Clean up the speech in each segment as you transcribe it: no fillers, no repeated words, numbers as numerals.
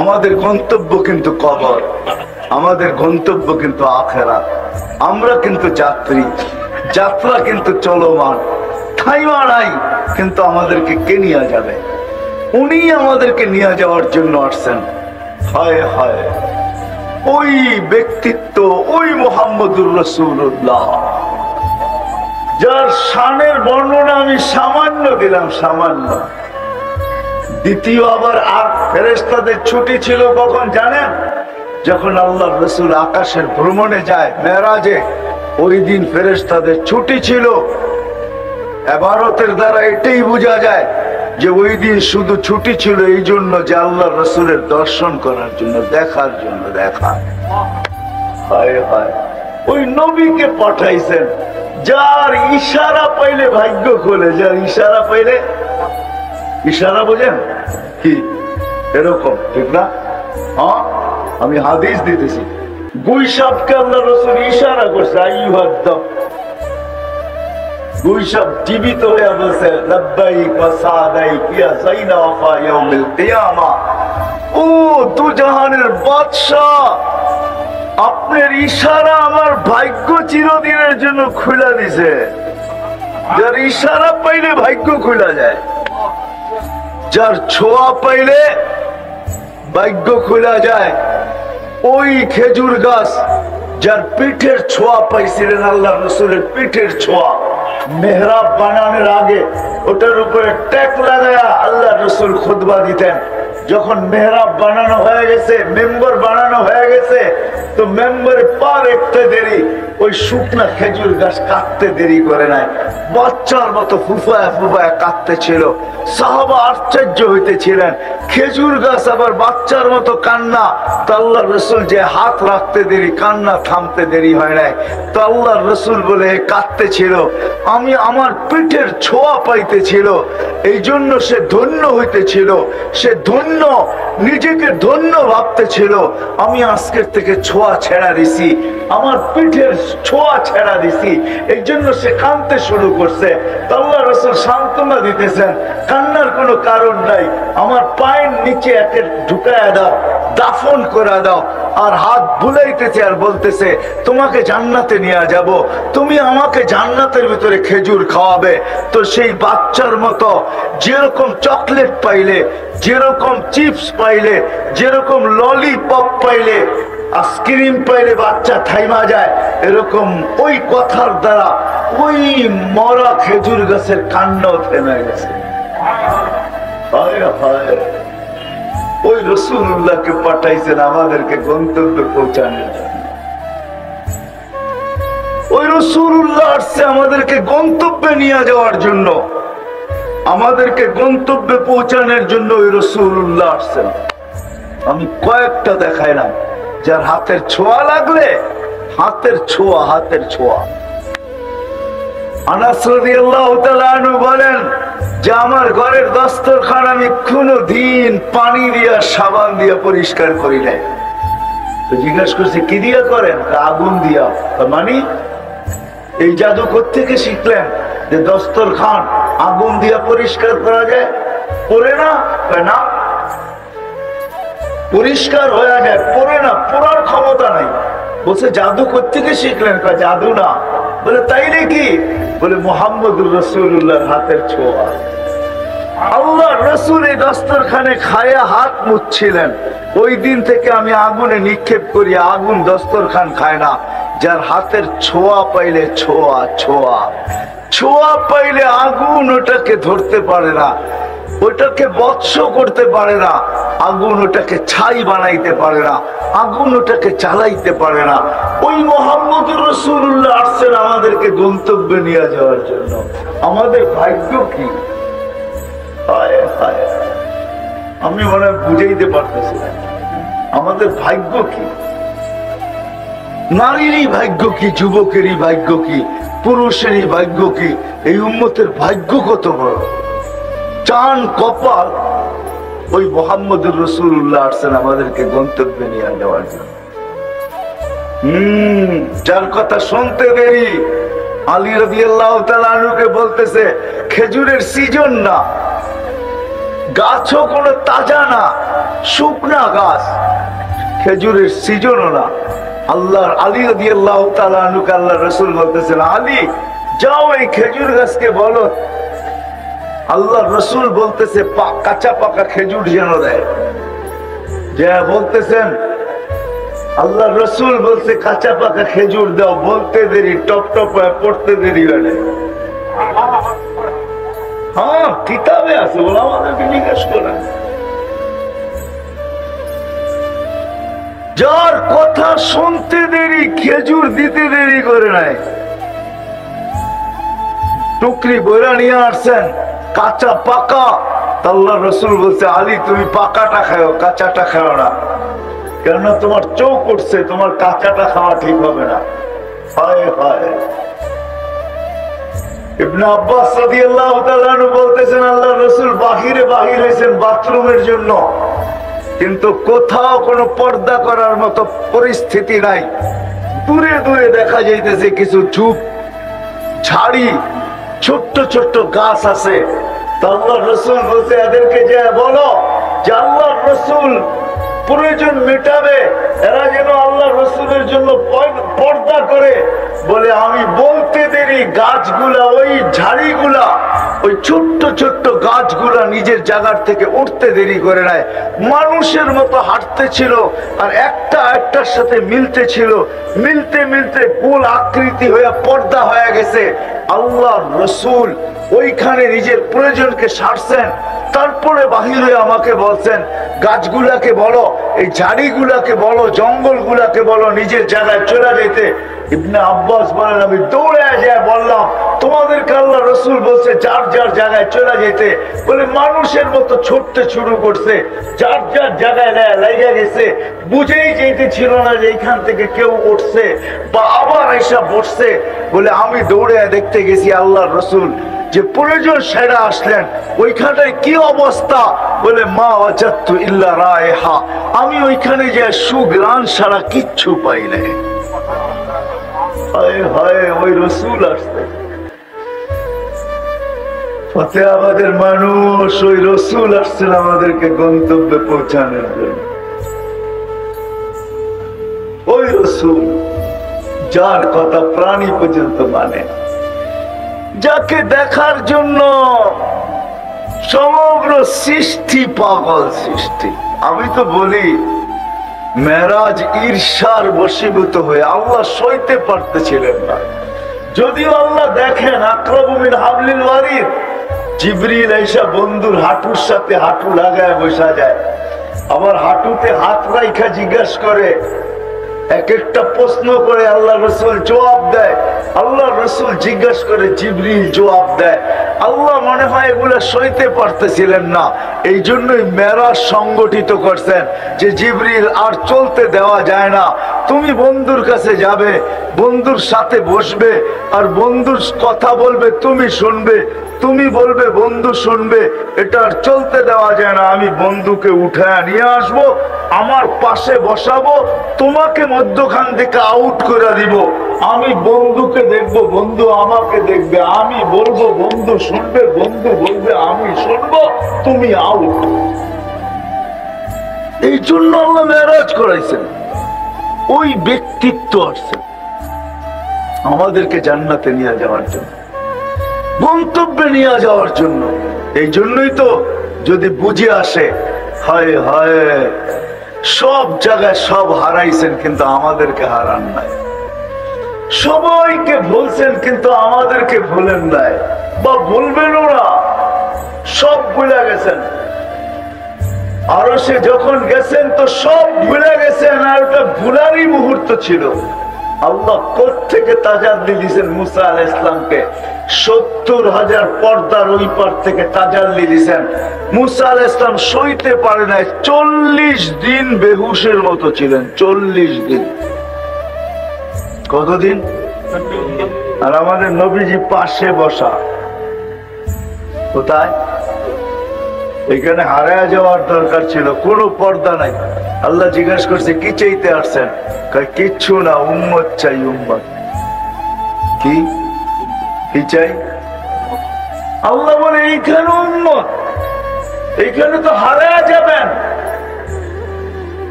আমাদের গন্তব্য কিন্তু কবর, আমাদের গন্তব্য কিন্তু আখিরাত। আমরা কিন্তু যাত্রী, যাত্রা কিন্তু চলমান, থাইমা নাই। কিন্তু আমাদেরকে কে নিয়ে যাবে? উনি আমাদেরকে নিয়ে যাওয়ার জন্য আসছেন। হায় হায়, ওই ব্যক্তিত্ব, ওই মুহাম্মদুর রাসূলুল্লাহ, যার শানের বর্ণনা আমি সামান্য দিলাম, সামান্য। দ্বিতীয় আবার আর ফেরেশতাদের ছুটি ছিল কখন জানেন? যখন আল্লাহর রাসূল আকাশের ভ্রমণে যায় মেরাজে, ওই দিন ফেরেশতাদের ছুটি ছিল। ইবারতের দ্বারা এটাই বোঝা যায় যে ওই দিন শুধু ছুটি ছিল এই জন্য যে আল্লাহর রাসূলের দর্শন করার জন্য, দেখার জন্য। দেখা, হায় হায়, ওই নবীকে পাঠাইছেন যার ইশারা পাইলে ভাগ্য খোলে, যার ইশারা পাইলে, ইশারা বোঝেন কি? এরকম, ঠিক না? হ্যাঁ, আমি হাদিস দিতেছি। গুইসাবকে আল্লাহ রাসূল ইশারা করছে, আইয়ুহাদ্দাব। গুইসাব জীবিত হয়ে বলছে, লাব্বাইক ওয়া সাদাইক ইয়া যাইনা ওয়াফা ইয়াউমিল কিয়ামা। ও দুজাহানের বাদশা, আপনার ইশারা আমার ভাগ্য চিরদিনের জন্য খুলে দিছে। যার ইশারা পাইলে ভাগ্য খুলে যায়, যার ছোঁয়া পাইলে ভাগ্য খুলে যায়। ওই খেজুর গাছ যার পিঠের ছোঁয়া পাইছিলেন, আল্লাহ রাসূলের পিঠের ছোঁয়া, মেহরাব বানানোর আগে ওটার উপরে ট্যাক লাগায়া আল্লাহ রাসূল খুতবা দিতেন। যখন মেহরাব বানানো হয়ে গেছে, মেম্বার বানানো হয়ে গেছে, তো মেম্বারে পা রাখতে দেরি, ওই শুকনা খেজুর গাছ কাটতে দেরি করে নাই, বাচ্চার মতো ফুফায়া ফুফায়া কাটতে ছিল। সাহাবা আশ্চর্য হইতেছিলেন, খেজুর গাছ আবার বাচ্চার মতো কান্না। তো আল্লাহ রাসূল যে হাত রাখতে দেরি, কান্না থামতে দেরি হয় নাই। তো আল্লাহ রাসূল বলে কাঁদতে ছিল, আমি আমার পিঠের ছোঁয়া পাইতেছিল, এই জন্য সে ধন্য হইতেছিল, সে ধন্য, নিজেকে ধন্য ভাবতেছিল। আমি আজকের থেকে ছোঁয়া ছেড়া দিছি, আমার পিঠের ছোঁয়া ছেড়া দিছি, এই জন্য সে কাঁদতে শুরু করছে। আল্লাহ রাসূল সান্ত্বনা দিতেছেন, কান্নার কোনো কারণ নাই, আমার পায়ের নিচে একে ঢুকায়া দাও, দাফন করে দাও। আর হাত বুলাইতেছে আর বলতেছে, তোমাকে জান্নাতে নিয়ে যাব, তুমি আমাকে জান্নাতের ভিতরে খেজুর খাওয়াবে। তো সেই বাচ্চার মতো যেরকম চকলেট পাইলে, যেরকম চিপস পাইলে, যেরকম ললিপপ পাইলে, আইসক্রিম পাইলে বাচ্চা থাইমা যায়, এরকম ওই কথার দ্বারা ওই মরা খেজুর গাছের কান্নাও থেমে গেছে। ওই রাসূলুল্লাহকে পাঠাইছেন আমাদেরকে গন্তব্যে পৌঁছানোর জন্য। ওই রাসূলুল্লাহ আসছে আমাদেরকে গন্তব্যে নিয়ে যাওয়ার জন্য, আমাদেরকে গন্তব্যে পৌঁছানোর জন্য ওই রাসূলুল্লাহ আসছেন। আমি কয়েকটা দেখাইলাম, যার হাতের ছোঁয়া লাগলে, হাতের ছোঁয়া, হাতের ছোঁয়া। আনাস রাদিয়াল্লাহু তাআলা আনহু বলেন যে আমার ঘরের দস্তরখান আমি কোনদিন পানি দিয়া, সাবান দিয়া পরিষ্কার করি নাই। তো জিজ্ঞাসা করছে, কি দিয়া করেন? আগুন দিয়া। মানে এই জাদু কোত্থেকে শিখলেন যে দস্তরখান আগুন দিয়া পরিষ্কার করা যায়? পরে না, না পরিষ্কার হয়ে যায়, পরে না, পড়ার ক্ষমতা নাই। বলছে জাদু কোত্থেকে শিখলেন? জাদু না। বলে তাইলে কি? বলে মুহাম্মদুর রাসূলুল্লাহর হাতের ছোঁয়া। আল্লাহ রাসূল এই দস্তরখানে খায়া হাত মুছছিলেন, ওই দিন থেকে আমি আগুনে নিক্ষেপ করি, আগুন দস্তরখান খায় না। যার হাতের ছোঁয়া পাইলে, ছোঁয়া, ছোঁয়া, ছোঁয়া পাইলে আগুন ওটাকে ধরতে পারে না, ওটাকে বৎস করতে পারে না, আগুন ওটাকে ছাই বানাইতে পারে না, আগুন ওটাকে চালাইতে পারে না। ওই মুহাম্মদুর রাসূলুল্লাহ আসছেন আমাদেরকে গন্তব্যে নিয়ে যাওয়ার জন্য। আমাদের ভাগ্য কি! হায় হায়, আমি মনে হয় বুঝাইতে পারতেছি না আমাদের ভাগ্য কি। নারীরই ভাগ্য কি, যুবকেরই ভাগ্য কি, পুরুষেরই ভাগ্য কি। এই উম্মতের ভাগ্য কত বড়! চান কপাল, ওই মুহাম্মদুর রাসূলুল্লাহ আসছেন আমাদেরকে গন্তব্যে নিয়ে যাওয়ার জন্য। যার কথা শুনতে দেরি, আলী রাদিয়াল্লাহু তাআলা আনহুকে বলতেছে, খেজুরের সিজন না, গাছও কোনো তাজা না, শুকনা গাছ, খেজুরের সিজনও না। আল্লাহর আলী রাদিয়াল্লাহু তাআলা আনহুকে আল্লাহ রাসূল বলতেছেন, আলী যাও এই খেজুর গাছকে বলো। আল্লাহ রাসূল বলতেছে কাঁচা পাকা খেজুর যেন দেয়। যে বলতেছেন আল্লাহ রাসূল বলছে কাঁচা পাকা খেজুর দাও, বলতে দেরি টপ টপ পড়তে দেরি হয়। হ্যাঁ কিতাবে আছে, বলে আমাদেরকে জিজ্ঞেস করেন। যার কথা শুনতে দেরি খেজুর দিতে দেরি করে নাই। টুকরি বইরা নিয়ে আসছেন কাঁচা পাকা, আল্লাহ রাসূল বলছে আলী তুমি পাকাটা খাও, কাঁচাটা খাও না, কেননা তোমার চোখ উঠছে, তোমার কাঁচাটা খাওয়া ঠিক হবে না। হায় হায়। ইবনে আব্বাস রাদিয়াল্লাহু তাআলা আনহু বলতেছেন আল্লাহ রাসূল বাহিরে হয়েছেন বাথরুমের জন্য, কিন্তু কোথাও কোনো পর্দা করার মতো পরিস্থিতি নাই। দূরে দূরে দেখা যাইতেছে কিছু ঝোপ ঝাড়ি, ছোট্ট ছোট্ট গাছ আছে। আল্লাহ রাসূল বলতে এদেরকে যে বলো যে আল্লাহ রাসূল প্রয়োজন মেটাবে, এরা যেন আল্লাহ রাসূলের জন্য পর্দা করে। বলে আমি বলতে দেরি গাছগুলা, ওই ঝাড়িগুলা, ওই ছোট্ট ছোট্ট গাছগুলা নিজের জায়গার থেকে উঠতে দেরি করে নাই, মানুষের মতো হাঁটতে ছিল, আর একটা একটার সাথে মিলতে ছিল। মিলতে মিলতে গোল আকৃতি হয়ে পর্দা হয়ে গেছে। আল্লাহ রাসূল ওইখানে নিজের প্রয়োজনকে সারছেন। তারপরে বাহিরে আমাকে বলছেন গাছগুলাকে বলো, এই ঝাড়িগুলাকে বলো, জঙ্গলগুলাকে বলো নিজের জায়গায় চলে যেতে। ইবনে আব্বাস বলেন আমি দৌড়ে যায় বললাম তোমাদেরকে আল্লাহ রাসূল বলছে যার যার জায়গায় চলে যেতে। বলে মানুষের মতো ছুটতে শুরু করছে, যার যার জায়গায় লেগে গেছে। বুঝেই যেতে ছিল না যে এইখান থেকে কেউ উঠছে বা আবার এসে বসছে। বলে আমি দৌড়ে দেখতে গেছি আল্লাহ রাসূল যে প্রয়োজন সেরা আসলেন, ওইখানটায় কি অবস্থা। বলে মা ওয়াজাদতু ইল্লা রায়হা, আমি ওইখানে যে সুঘ্রাণ ছাড়া কিচ্ছু পাই নাই। হায় হায়, ওই রাসূল আসছে। ফতেহাবাদের মানুষ, ওই রাসূল আসছেন আমাদেরকে গন্তব্যে পৌঁছানোর জন্য। ওই রাসূল যার কথা প্রাণী পর্যন্ত মানে, যাকে দেখার জন্য সমগ্র সৃষ্টি পাগল সৃষ্টি। আমি তো বলি মেরাজ ঈর্ষার বশীভূত হয়ে আল্লাহ সইতে পারতেছিলেন না। যদিও আল্লাহ দেখেন আকরাবু মিন হাবলিল ওয়ারিদ, জিবরিল আইসা বন্ধুর হাঁটুর সাথে হাঁটু লাগায় বসা যায়, আবার হাঁটুতে হাত রাইখা জিজ্ঞাসা করে, এক একটা প্রশ্ন করে আল্লাহ রাসূল জবাব দেয়। আল্লাহ রাসূল জিজ্ঞাসা করে, জিবরিল জবাব দেয়। আল্লাহ মনে হয় এগুলা সইতে পারতেছিলেন না, এই জন্যই মেরাজ সংগঠিত করছেন যে জিবরিল আর চলতে দেওয়া যায় না। তুমি বন্ধুর কাছে যাবে, বন্ধুর সাথে বসবে, আর বন্ধুর কথা বলবে তুমি শুনবে, তুমি বলবে বন্ধু শুনবে। এটা আর চলতে দেওয়া যায় না। আমি বন্ধুকে উঠায় নিয়ে আসবো, আমার পাশে বসাবো, তোমাকে মধ্যখান থেকে আউট করে দিব। আমি বন্ধুকে দেখবো, বন্ধু আমাকে দেখবে, আমি বলবো বন্ধু শুনবে, বন্ধু বলবে আমি শুনবো, তুমি আউট। এই জন্য আল্লাহ মেরাজ করাইছেন। ওই ব্যক্তিত্ব আসছে আমাদেরকে জান্নাতে নিয়ে যাওয়ার জন্য, গন্তব্যে নিয়ে যাওয়ার জন্য। এই জন্যই তো যদি বুঝে আসে, হায় হায় সব জায়গায় সব হারাইছেন কিন্তু আমাদেরকে হারান নাই, সবাইকে ভুলছেন কিন্তু আমাদেরকে ভুলেন নাই, বা ভুলবেনও না। সব ভুলে গেছেন, আরো সে যখন গেছেন তো সব ভুলে গেছেন। আর ওটা ভুলারই মুহূর্ত ছিল। আল্লাহ কোত্থেকে তাজাল্লি দিয়েছেন মুসা আলাইহিস সালামকে, ৭০,০০০ পর্দার ওই পার থেকে তাজাল্লি দিয়েছেন। মুসা আলাইহিস সালাম সইতে পারে নাই, ৪০ দিন বেহুশের মতো ছিলেন। ৪০ দিন। কতদিন? আর আমাদের নবীজি পাশে বসা। কোথায়? এখানে হারায় যাওয়ার দরকার ছিল, কোনো পর্দা নাই। আল্লাহ জিজ্ঞাসা করছে কি চাইতে আসছেন? কিচ্ছু না, উম্মত চাই, উম্মত। কি কি চাই? আল্লাহ বলে এইখানে উম্মত, এইখানে তো হারায় যাবেন।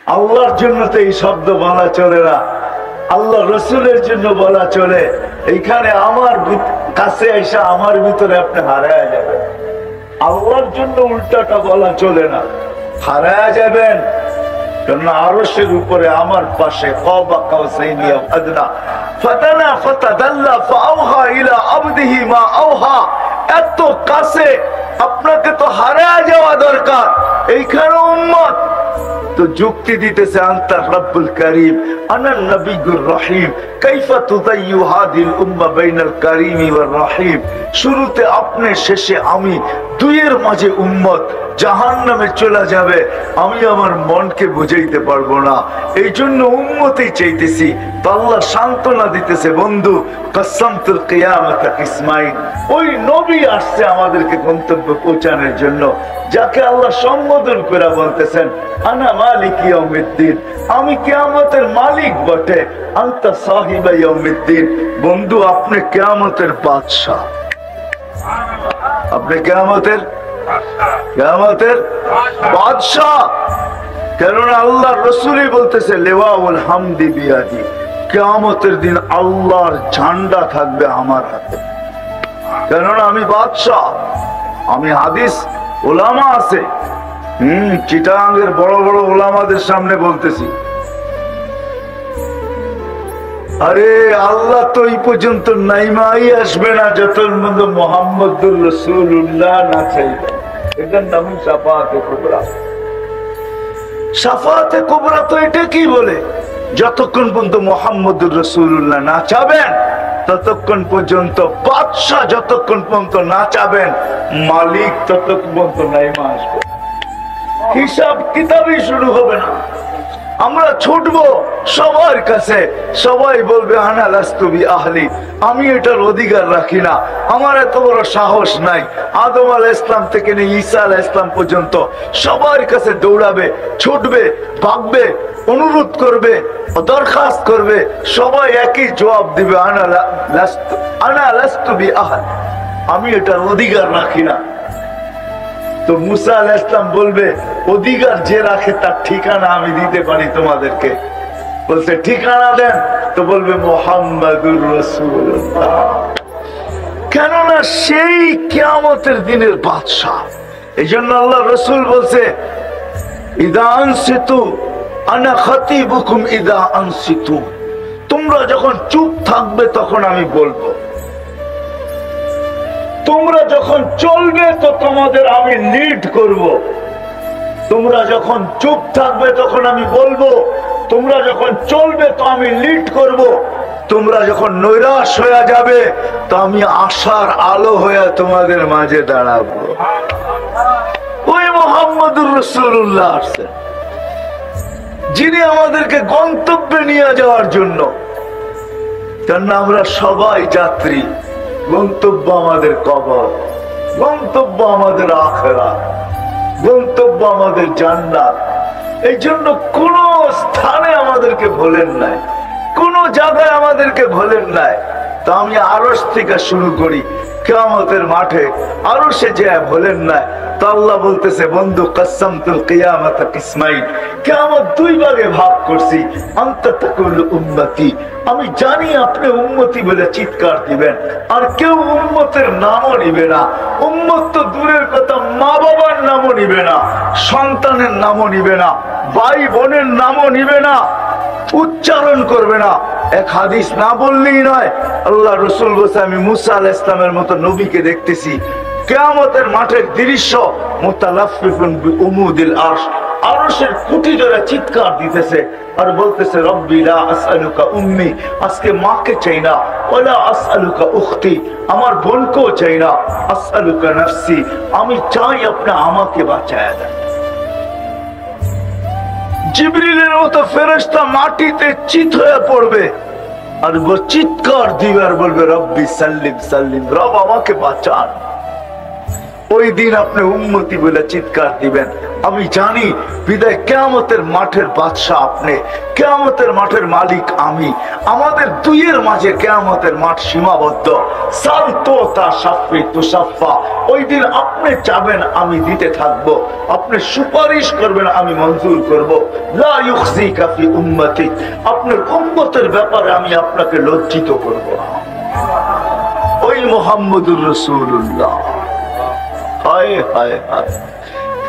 আল্লাহর জন্য তো এই শব্দ বলা চলে না, আল্লাহ রসুলের জন্য বলা চলে। এইখানে আমার কাছে এসে আমার ভিতরে আপনি হারায় যাবেন। আল্লাহর জন্য উল্টাটা বলা চলে না, হারায় যাবেন। কারণ আরশের উপরে আমার পাশে এত কাছে, আপনাকে তো হারায় যাওয়া দরকার। এইখানে উম্মত তো যুক্তি দিতেছে আনতা রব্বুল করিম আনা নবিয়ুর রহিম কাইফা তুদাইয়ু হাদিল উম্মাহ বাইনাল করিম ওয়ার রহিম। শুরুতে আপনি, শেষে আমি, দুইয়ের মাঝে উম্মত জাহান্নামে চলে যাবে, আমি আমার মনকে বুঝাইতে পারবো না। এই জন্য উম্মতেই চাইতেছি। তো আল্লাহ সান্ত্বনা দিতেছে, বন্ধু কসমতুল কিয়ামাতা কিসমাইন। ওই নবী আসছে আমাদেরকে গন্তব্য পৌঁছানোর জন্য, যাকে আল্লাহ সম্বোধন করে বলতেছেন আনা মালিক ইয়াউমিদ্দিন, আমি কিয়ামতের মালিক বটে। আনতা সাহিবা ইয়াউমিদ্দিন, বন্ধু আপনি কিয়ামতের বাদশা, আপনি কিয়ামতের বাদশা। কেননা আল্লাহ রসুলই বলতেছে লিওয়াউল হামদি বিয়াদি, কিয়ামতের দিন আল্লাহর ঝান্ডা থাকবে আমার হাতে। কেননা আমি বাদশা। আমি হাদিস ওলামা আছে, চিটাঙ্গের বড় বড় ওলামাদের সামনে বলতেছি, আরে আল্লাহ তো এই পর্যন্ত নাইমাই আসবে না যতক্ষণ পর্যন্ত মুহাম্মদুর রাসূলুল্লাহ না চাইবে। এটার নাম শাফাআতে কুবরা। শাফাআতে কুবরা তো এটা কি বলে, যতক্ষণ পর্যন্ত মুহাম্মদুর রাসূলুল্লাহ না চাবেন ততক্ষণ পর্যন্ত, বাদশা যতক্ষণ পর্যন্ত না চাবেন, মালিক ততক্ষণ পর্যন্ত নাইমা আসবে। হিসাব কিতাবই শুরু হবে না। আমরা ছুটবো সবার কাছে, সবাই বলবে আনা লাস্তু বি আহলি, আমি এটার অধিকার রাখি না, আমার এত বড় সাহস নাই। আদম আলাইহিস সালাম থেকে নিয়ে ঈসা আলাইহিস সালাম পর্যন্ত সবার কাছে দৌড়াবে, ছুটবে, ভাগবে, অনুরোধ করবে, দরখাস্ত করবে, সবাই একই জবাব দিবে আনা লাস্তু বি আহলি, আমি এটার অধিকার রাখি না। তো মুসা আলাইহিস সালাম বলবে অধিকার যে রাখে তার ঠিকানা আমি দিতে পারি তোমাদেরকে। বলছে ঠিকানা দেন, তো বলবে মুহাম্মাদুর রাসূলুল্লাহ। কেননা সেই কিয়ামতের দিনের বাদশা। এই জন্য আল্লাহ রসুল বলছে ইদা আনসিতু আনা খাতিবুকুম ইদা আনসিতু, তোমরা যখন চুপ থাকবে তখন আমি বলবো, তোমরা যখন চলবে তো তোমাদের আমি লিড করব। তোমরা যখন চুপ থাকবে তখন আমি বলবো, তোমরা যখন চলবে তো আমি লিড করব। তোমরা যখন নৈরাশ হয়ে যাবে তো আমি আশার আলো হয়ে তোমাদের মাঝে দাঁড়াবো। ওই মুহাম্মদুর রাসূলুল্লাহ আসছেন, যিনি আমাদেরকে গন্তব্যে নিয়ে যাওয়ার জন্য। কারণ আমরা সবাই যাত্রী, গন্তব্য আমাদের কবর, গন্তব্য আমাদের আখিরাত, গন্তব্য আমাদের জান্নাত। এই জন্য কোন স্থানে আমাদেরকে ভোলেন নাই, কোন জায়গায় আমাদেরকে ভোলেন নাই। তো আমি আরশ থেকে শুরু করি, কিয়ামতের মাঠে আরশে যায় ভোলেন নাই। তো আল্লাহ বলতেছে বন্ধু কসমতুল কিয়ামাতা কিসমাইন, কিয়ামত দুই ভাগে ভাগ করছি। আনতা তাকুল উম্মতি, আমি জানি আপনি উম্মতি বলে চিৎকার দিবেন, আর কেউ উম্মতের নামও নিবে না। উম্মত তো দূরের কথা, মা বাবার নামও নিবে না, সন্তানের নামও নিবে না, ভাই বোনের নামও নিবে না, উচ্চারণ করবে না। এক হাদিস না বললেই নয়, আল্লাহ রসুল বলছে আমি মুসা আলাইহিস সালামের মতো নবীকে দেখতেছি কিয়ামতের মাঠের দৃশ্য, মুতালাফফিফুন বিউমুদিল আরশ, আরশের খুঁটি ধরে চিৎকার দিতেছে আর বলতেছে রব্বি লা আসআলুকা উম্মি, আজকে মাকে চাই না, ওয়ালা আসআলুকা উখতি, আমার বোনকেও চাই না, আসআলুকা নাফসি, আমি চাই আপনি আমাকে বাঁচায়া দেন। জিবরিলের মতো ফেরেশতা মাটিতে চিত হয়ে পড়বে আর চিৎকার দিবে আর বলবে রব্বি সাল্লিম সাল্লিম, রব আমাকে বাঁচান। ওই দিন আপনি উম্মতি বলে চিৎকার দিবেন, আমি জানি বিদায় কিয়ামতের মাঠের বাদশা আপনি, কিয়ামতের মাঠের মালিক আমি। আমাদের দুইয়ের মাঝে কিয়ামতের মাঠ সীমাবদ্ধ। সালতো তা শাফি তুসাফা, ওই দিন আপনি চাবেন আমি দিতে থাকবো, আপনি সুপারিশ করবেন আমি মঞ্জুর করব। লা ইউখজিকা ফি উম্মতি, আপনার উম্মতের ব্যাপারে আমি আপনাকে লজ্জিত করব না। ওই মুহাম্মদুর রাসূলুল্লাহ। হায় হায় হায়,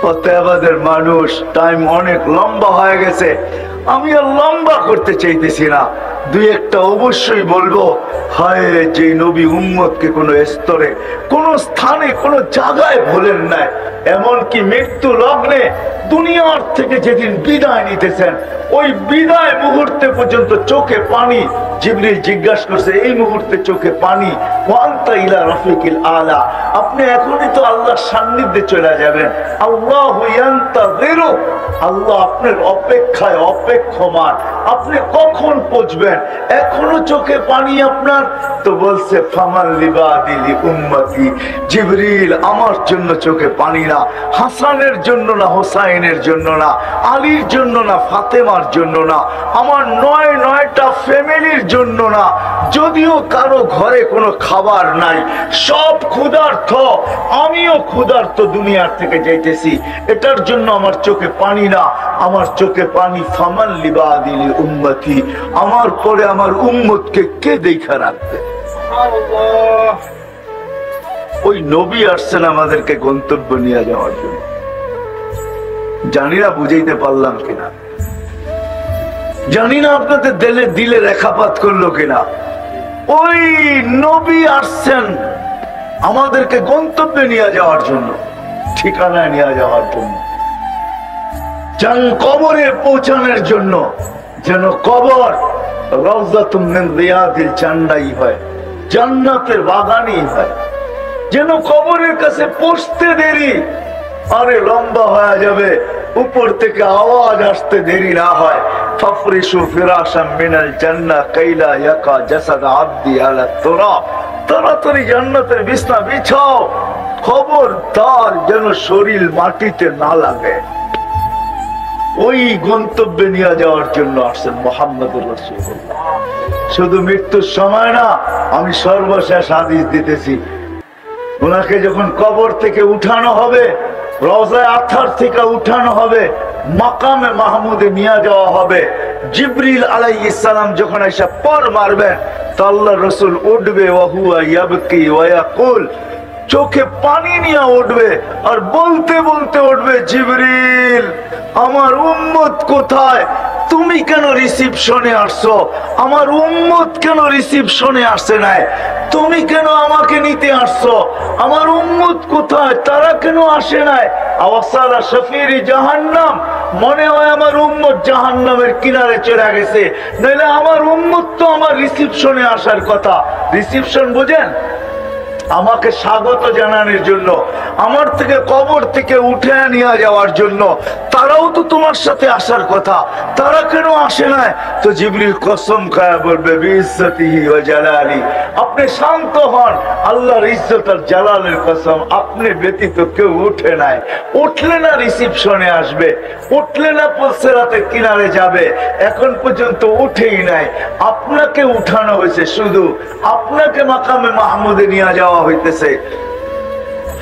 ফতেহাবাদের মানুষ, টাইম অনেক লম্বা হয়ে গেছে, আমি আর লম্বা করতে চাইতেছি না। দুই একটা অবশ্যই বলবো। হায়, যে নবী উম্মতকে কোনো স্তরে, কোনো স্থানে, কোনো জায়গায় ভুলেন নাই, এমনকি মৃত্যু লগ্নে দুনিয়ার থেকে যেদিন বিদায় নিতেছেন, ওই বিদায় মুহূর্তে পর্যন্ত চোখে পানি। জিবরিল জিজ্ঞাসা করছে, এই মুহূর্তে চোখে পানি, ওয়ান্তা ইলা রাফিকিল আলা, আপনি এখনই তো আল্লাহর সান্নিধ্যে চলে যাবেন। আল্লাহু ইয়ান্তাযিরু, আল্লাহ আপনার অপেক্ষায় অপেক্ষমান, আপনি কখন পৌঁছবেন? এখনো চোখে পানি আপনার। তো বলছে ফামান লিবাদিলি উম্মতি, জিবরিল আমার জন্য চোখে পানি না, হাসানের জন্য না, হোসাইনের জন্য না, আলীর জন্য না, ফাতেমার জন্য না, আমার নয়টা ফ্যামিলির জন্য না। যদিও কারো ঘরে কোনো খাবার নাই, সব ক্ষুধার্ত, আমিও ক্ষুধার্ত, দুনিয়ার থেকে যাইতেছি, এটার জন্য আমার চোখে পানি না, আমার চোখে পানি ফামান লিবাদিলি উম্মতি, আমার পরে আমার উম্মতকে কে দেখা রাখবে? ওই নবী আসছেন আমাদেরকে গন্তব্য নিয়ে যাওয়ার জন্য। জানি না বুঝাইতে পারলাম কিনা, জানি না আপনাদের দিলে রেখাপাত করলো কিনা। ওই নবী আসছেন আমাদেরকে গন্তব্যে নিয়ে যাওয়ার জন্য, ঠিকানায় নিয়ে যাওয়ার জন্য, কবরে পৌঁছানোর জন্য, যেন কবর রওজাতুম মিন রিয়াদিল জান্নাহ হয়, জান্নাতের বাগানই হয়। যেন কবরের কাছে পৌঁছতে দেরি আরে লম্বা হয়ে যাবে, উপর থেকে আওয়াজ আসতে দেরি না হয়। ফাফরিশু ফিরাশাম মিনাল জান্নাহ কাইলা ইয়াকা জাসাদ আবদি আলা তুরাব, তাড়াতাড়ি জান্নাতের বিছনা বিছাও, খবরদার যেন শরীর মাটিতে না লাগে। ওই গন্তব্যে নিয়ে যাওয়ার জন্য আসছেন মুহাম্মদুর রাসূলুল্লাহ। শুধু মৃত্যুর সময় না, আমি সর্বশেষ হাদিস দিতেছি, ওনাকে যখন কবর থেকে উঠানো হবে, রওজায়ে আতহার থেকে উঠানো হবে, মাকামে মাহমুদে নিয়ে যাওয়া হবে, জিবরিল আলাইহিস সালাম যখন এসে পর মারবেন, তো আল্লাহর রাসূল উঠবে, ওয়া হুয়া ইয়াবকি ওয়া ইয়াকুল, চোখে পানি নিয়ে উঠবে আর বলতে বলতে উঠবে, জিবরিল আমার উম্মত কোথায়? তুমি কেন রিসিপশনে আসছো? আমার উম্মত কেন রিসিপশনে আসে নাই? তুমি কেন আমাকে নিতে আসছো? আমার উম্মত কোথায়? তারা কেন আসে নাই? আওয়াসালা শফিরি জাহান্নাম, মনে হয় আমার উম্মত জাহান্নামের কিনারে চলে গেছে, নইলে আমার উম্মত তো আমার রিসিপশনে আসার কথা। রিসিপশন বুঝেন? আমাকে স্বাগত জানানোর জন্য, আমার থেকে কবর থেকে উঠে নিয়ে যাওয়ার জন্য। তারাও তো তোমার সাথে আসার কথা, তারা কেন আসে না? তো জিবরিল কসম খায়া বলবে, বিইজ্জতিহি ওয়া জালালি, আপনি শান্ত হন, আল্লাহর ইজ্জত আর জালালের কসম, আপনি ব্যতীত কেউ উঠে নাই। উঠলে না রিসিপশনে আসবে, উঠলে না পুলসিরাতের কিনারে যাবে, এখন পর্যন্ত উঠেই নাই। আপনাকে উঠানো হয়েছে, শুধু আপনাকে মাকামে মাহমুদে নিয়ে যাওয়া হইতেছে।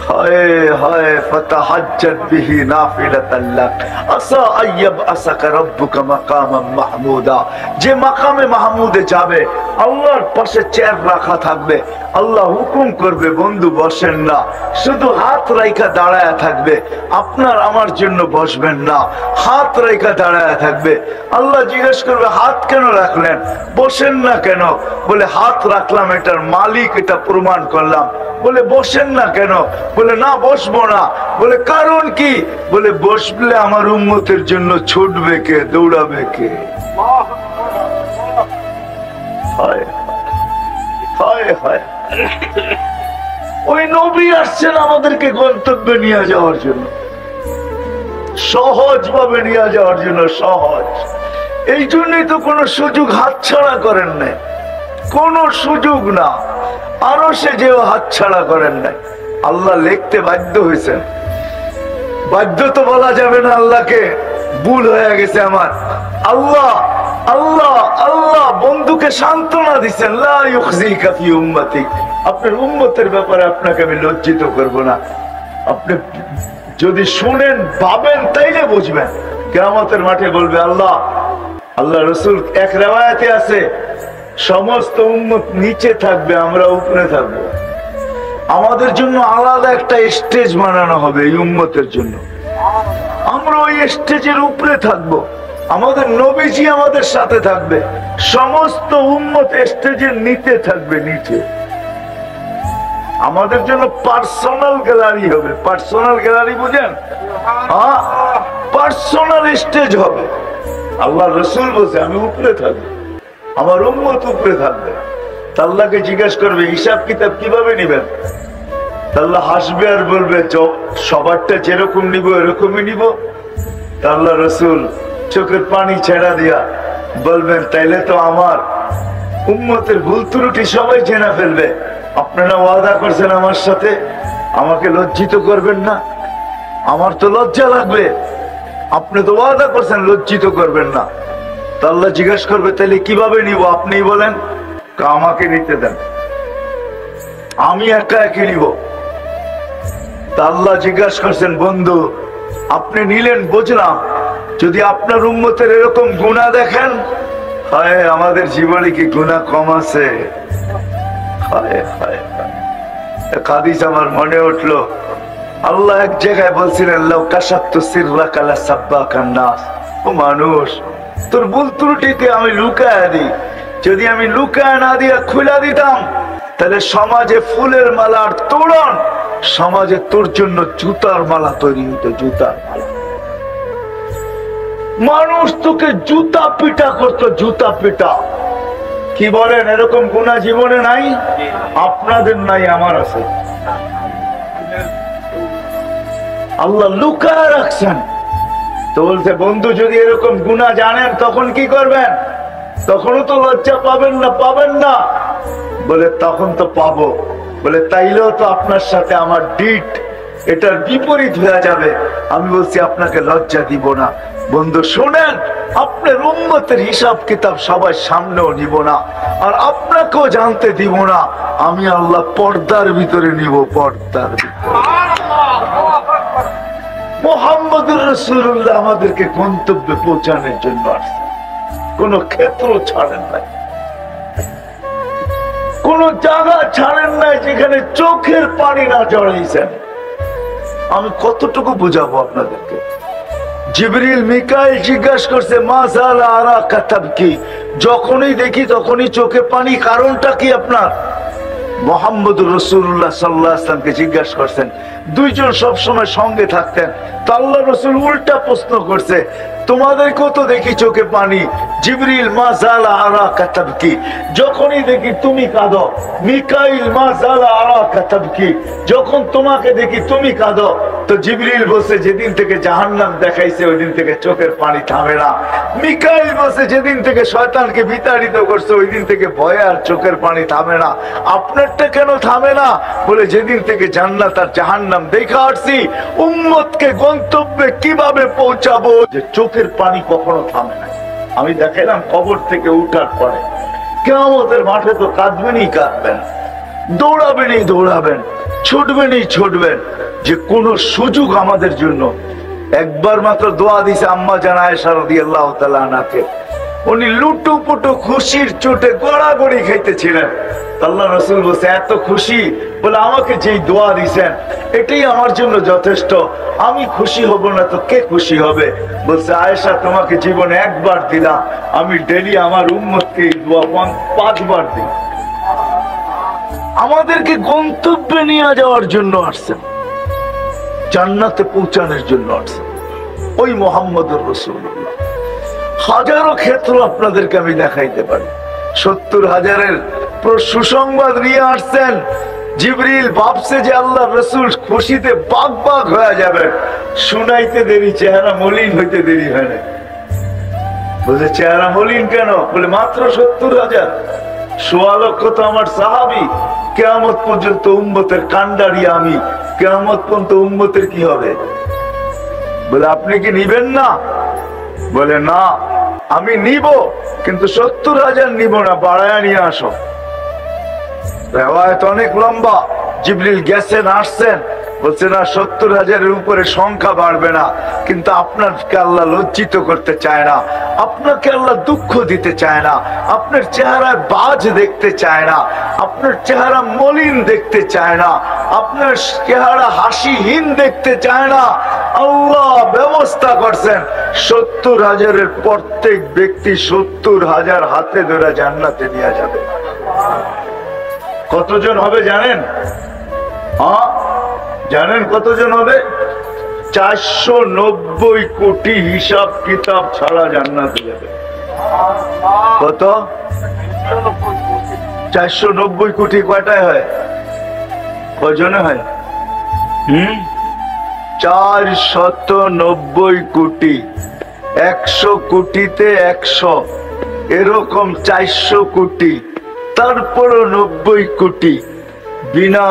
হায় হায়, ফাতাহাজ্জাত বিহি নাফিলাতান লাক আসা আইয়াবআসাকা রাব্বুকা মাকামান মাহমুদা। যে মাকামে মাহমুদে যাবে, আল্লাহর পাশে চেয়ার রাখা থাকবে, আল্লাহ হুকুম করবে, বন্ধু বসেন না, শুধু হাত রাইখা দাঁড়ায়া থাকবে, আপনার আমার জন্য বসবেন না, হাত রাইখা দাঁড়ায়া থাকবে। আল্লাহ জিজ্ঞেস করবে, হাত কেন রাখলেন? বসেন না কেন? বলে হাত রাখলাম, এটার মালিক এটা প্রমাণ করলাম। বলে বসেন না কেন? বলে না বসবো না। বলে কারণ কি? বলে বসলে আমার উম্মতের জন্য ছুটবে কে, দৌড়াবে কে? হায় হায় হায়, ওই নবী আসছেন আমাদেরকে গন্তব্যে নিয়ে যাওয়ার জন্য, সহজ ভাবে নিয়ে যাওয়ার জন্য, সহজ। এই জন্যই তো কোনো সুযোগ হাতছাড়া করেন নাই, কোনো সুযোগ না। আরো সে যেও হাতছাড়া করেন নাই, আল্লাহ লিখতে বাধ্য হয়েছেন। বাধ্য তো বলা যাবে না আল্লাহকে, ভুল হয়ে গেছে আমার। আল্লাহ আল্লাহ আল্লাহ বন্ধুকে সান্ত্বনা দিচ্ছেন, লা ইউখজিকা ফি উম্মতিক, আপনার উম্মতের ব্যাপারে আপনাকে আমি লজ্জিত করব না। আপনি যদি শুনেন ভাবেন তাইলে বুঝবেন। কিয়ামতের মাঠে বলবে আল্লাহ, আল্লাহ রসুল এক রিওয়ায়াতে আছে সমস্ত উম্মত নিচে থাকবে, আমরা উপরে থাকবো। আমাদের জন্য আলাদা একটা স্টেজ বানানো হবে এই উম্মতের জন্য, আমরা ওই স্টেজের উপরে থাকবো, আমাদের নবীজি আমাদের সাথে থাকবে, সমস্ত উম্মত স্টেজের নিচে থাকবে, নিচে। আমাদের জন্য পার্সোনাল গ্যালারি হবে। পার্সোনাল গ্যালারি বুঝেন? হ্যাঁ, পার্সোনাল স্টেজ হবে। আল্লাহ রসুল বলছে আমি উপরে থাকবো, আমার উম্মত উপরে থাকবে। আল্লাহকে জিজ্ঞাসা করবে হিসাব কিতাব কিভাবে নিবেন? আল্লাহ হাসবে আর বলবে সবারটা যেরকম নিব এরকমই নিব। আল্লাহ রসুল চোখের পানি ছেড়া দিয়া বলবেন তাইলে তো আমার উম্মতের ভুল ত্রুটি সবাই জেনে ফেলবে। আপনারা ওয়াদা করছেন আমার সাথে, আমাকে লজ্জিত করবেন না। আমার তো লজ্জা লাগবে, আপনি তো ওয়াদা করছেন লজ্জিত করবেন না। তা আল্লাহ জিজ্ঞাসা করবে তাহলে কিভাবে নিব আপনি বলেন? আমাকে নিতে দেন, আমি একা একে নিব। তা আল্লাহ জিজ্ঞাসা করছেন বন্ধু আপনি নিলেন বুঝলাম, যদি আপনার উম্মতের এরকম গুনাহ দেখেন, হায় আমাদের জীবনে কি গুনাহ কম আছে? হায় হায় হাদিস আমার মনে উঠলো, আল্লাহ এক জায়গায় বলছিলেন লাউ কাশাফতু সিররাকা লাসাব্বাকান নাস, ও মানুষ তোর ভুল ত্রুটিকে আমি লুকায়া দিই, যদি আমি লুকায়া না দিয়া খুলে দিতাম তাহলে সমাজে ফুলের মালার তোরণ, সমাজে তোর জন্য জুতার মালা তৈরি হইতো, জুতার মালা। মানুষ তোকে জুতা পিটা করতো, জুতা পিটা। কি বলেন এরকম গুনাহ জীবনে নাই? আপনাদের নাই, আমার আছে। আল্লাহ লুকায় রাখছেন। তো বলছে বন্ধু যদি এরকম গুনাহ জানেন তখন কি করবেন? তখনও তো লজ্জা পাবেন না? পাবেন না? বলে তখন তো পাবো। বলে তাইলেও তো আপনার সাথে আমার ডিট এটার বিপরীত হয়ে যাবে। আমি বলছি আপনাকে লজ্জা দিব না। বন্ধু শোনেন, আপনার উম্মতের হিসাব কিতাব সবার সামনেও নিব না, আর আপনাকেও জানতে দিব না। আমি আল্লাহ পর্দার ভিতরে নিব, পর্দার ভিতরে। মুহাম্মদুর রাসূলুল্লাহ আমাদেরকে গন্তব্যে পৌঁছানোর জন্য আসছে, কোন ক্ষেত্র ছাড়েন নাই, কোন জায়গা ছাড়েন নাই যেখানে চোখের পানি না জড়াইছেন। আমি কতটুকু বুঝাবো আপনাদেরকে? জিবরিল মিকাইল জিজ্ঞাসা করছে মা যালা আরাকা তাবকি, যখনই দেখি তখনই চোখে পানি, কারণটা কি আপনার? মুহাম্মদুর রাসূলুল্লাহ সাল্লাল্লাহু আলাইহি ওয়াসাল্লামকে জিজ্ঞাসা করছেন। দুইজন সব সময় সঙ্গে থাকতেন। তো আল্লাহ রাসূল উল্টা প্রশ্ন করছে, তোমাদেরকেও তো দেখি চোখে পানি। জিবরিল মা যালা আরাকা তাবকি, যখনই দেখি তুমি কাঁদো। মিকাইল মা যালা আরাকা তাবকি, যখন তোমাকে দেখি তুমি কাঁদো। তো জিবরিল বলছে যেদিন থেকে জাহান্নাম দেখাইছে ওই দিন থেকে চোখের পানি থামে না। মিকাইল বলছে যেদিন থেকে শয়তানকে বিতাড়িত করছে ওই দিন থেকে ভয়ে আর চোখের পানি থামে না। আপনারটা কেন থামে না? বলে যেদিন থেকে জান্নাত আর জাহান্নাম দেখা আসছি, উম্মতকে গন্তব্যে কিভাবে পৌঁছাবো, যে চোখের পানি কখনো থামে না। আমি দেখাইলাম কবর থেকে উঠার পরে কিয়ামতের মাঠে তো কাঁদবেনই কাঁদবেন, দৌড়াবেনই দৌড়াবেন, ছুটবেনই ছুটবেন। যে কোন সুযোগ আমাদের জন্য। একবার মাত্র দোয়া দিছে আম্মা জান আয়েশা রাদিয়াল্লাহু তাআলা আনহাকে, উনি লুটুপুটু খুশির চোটে গড়াগড়ি খাইতেছিলেন। আল্লাহ রাসূল বলছে এত খুশি, বলে আমাকে যেই দোয়া দিছেন এটাই আমার জন্য যথেষ্ট, আমি খুশি হব না তো কে খুশি হবে? বলছে আয়েশা তোমাকে জীবনে একবার দিলাম, আমি ডেলি আমার উম্মতকে এই দোয়া 5 বার দিই। আমাদেরকে গন্তব্যে নিয়ে যাওয়ার জন্য আসছেন, জান্নাতে পৌঁছানোর জন্য আসছেন ওই মুহাম্মদুর রাসূলুল্লাহ। হাজারো ক্ষেত্র আপনাদেরকে আমি দেখাইতে পারি। 70,000-এর সুসংবাদ নিয়ে আসছেন। জিবরিল ভাবছে যে আল্লাহ রাসূল খুশিতে বাগ বাগ হয়ে যাবে, শুনাইতে দেরি, চেহারা মলিন হইতে দেরি হয় না। বলে চেহারা মলিন কেন? বলে মাত্র 70,000, 1.25 লক্ষ তো আমার সাহাবী। কিয়ামত পর্যন্ত উম্মতের কান্ডারি আমি, কিয়ামত পর্যন্ত উম্মতের কি হবে? বলে আপনি কি নিবেন না? বলে না, আমি নিব, কিন্তু 70,000 নিব না, বাড়ায় নিয়ে আসো। রেওয়ায়েত অনেক লম্বা। জিবরিল গেছেন, আসছেন, বলছে না 70,000-এর উপরে সংখ্যা বাড়বে না, কিন্তু আপনাকে আল্লাহ লজ্জিত করতে চায় না, আপনাকে আল্লাহ দুঃখ দিতে চায় না, আপনার চেহারায় বাজ দেখতে চায় না, আপনার চেহারা মলিন দেখতে চায় না, আপনার চেহারা হাসিহীন দেখতে চায় না। আল্লাহ ব্যবস্থা করছেন 70,000-এর প্রত্যেক ব্যক্তি 70,000 হাতে ধরে জান্নাতে নিয়ে যাবে। কতজন হবে জানেন? জানেন কতজন হবে? 490 কোটি হিসাব কিতাব ছাড়া জান্নাতে যাবে। কত? 490 কোটি কয়টায় হয়? কয়জনে হয়? 490 কোটি। 100 কোটিতে 100, এরকম 400 কোটি, তারপরও 90 কোটি বিনা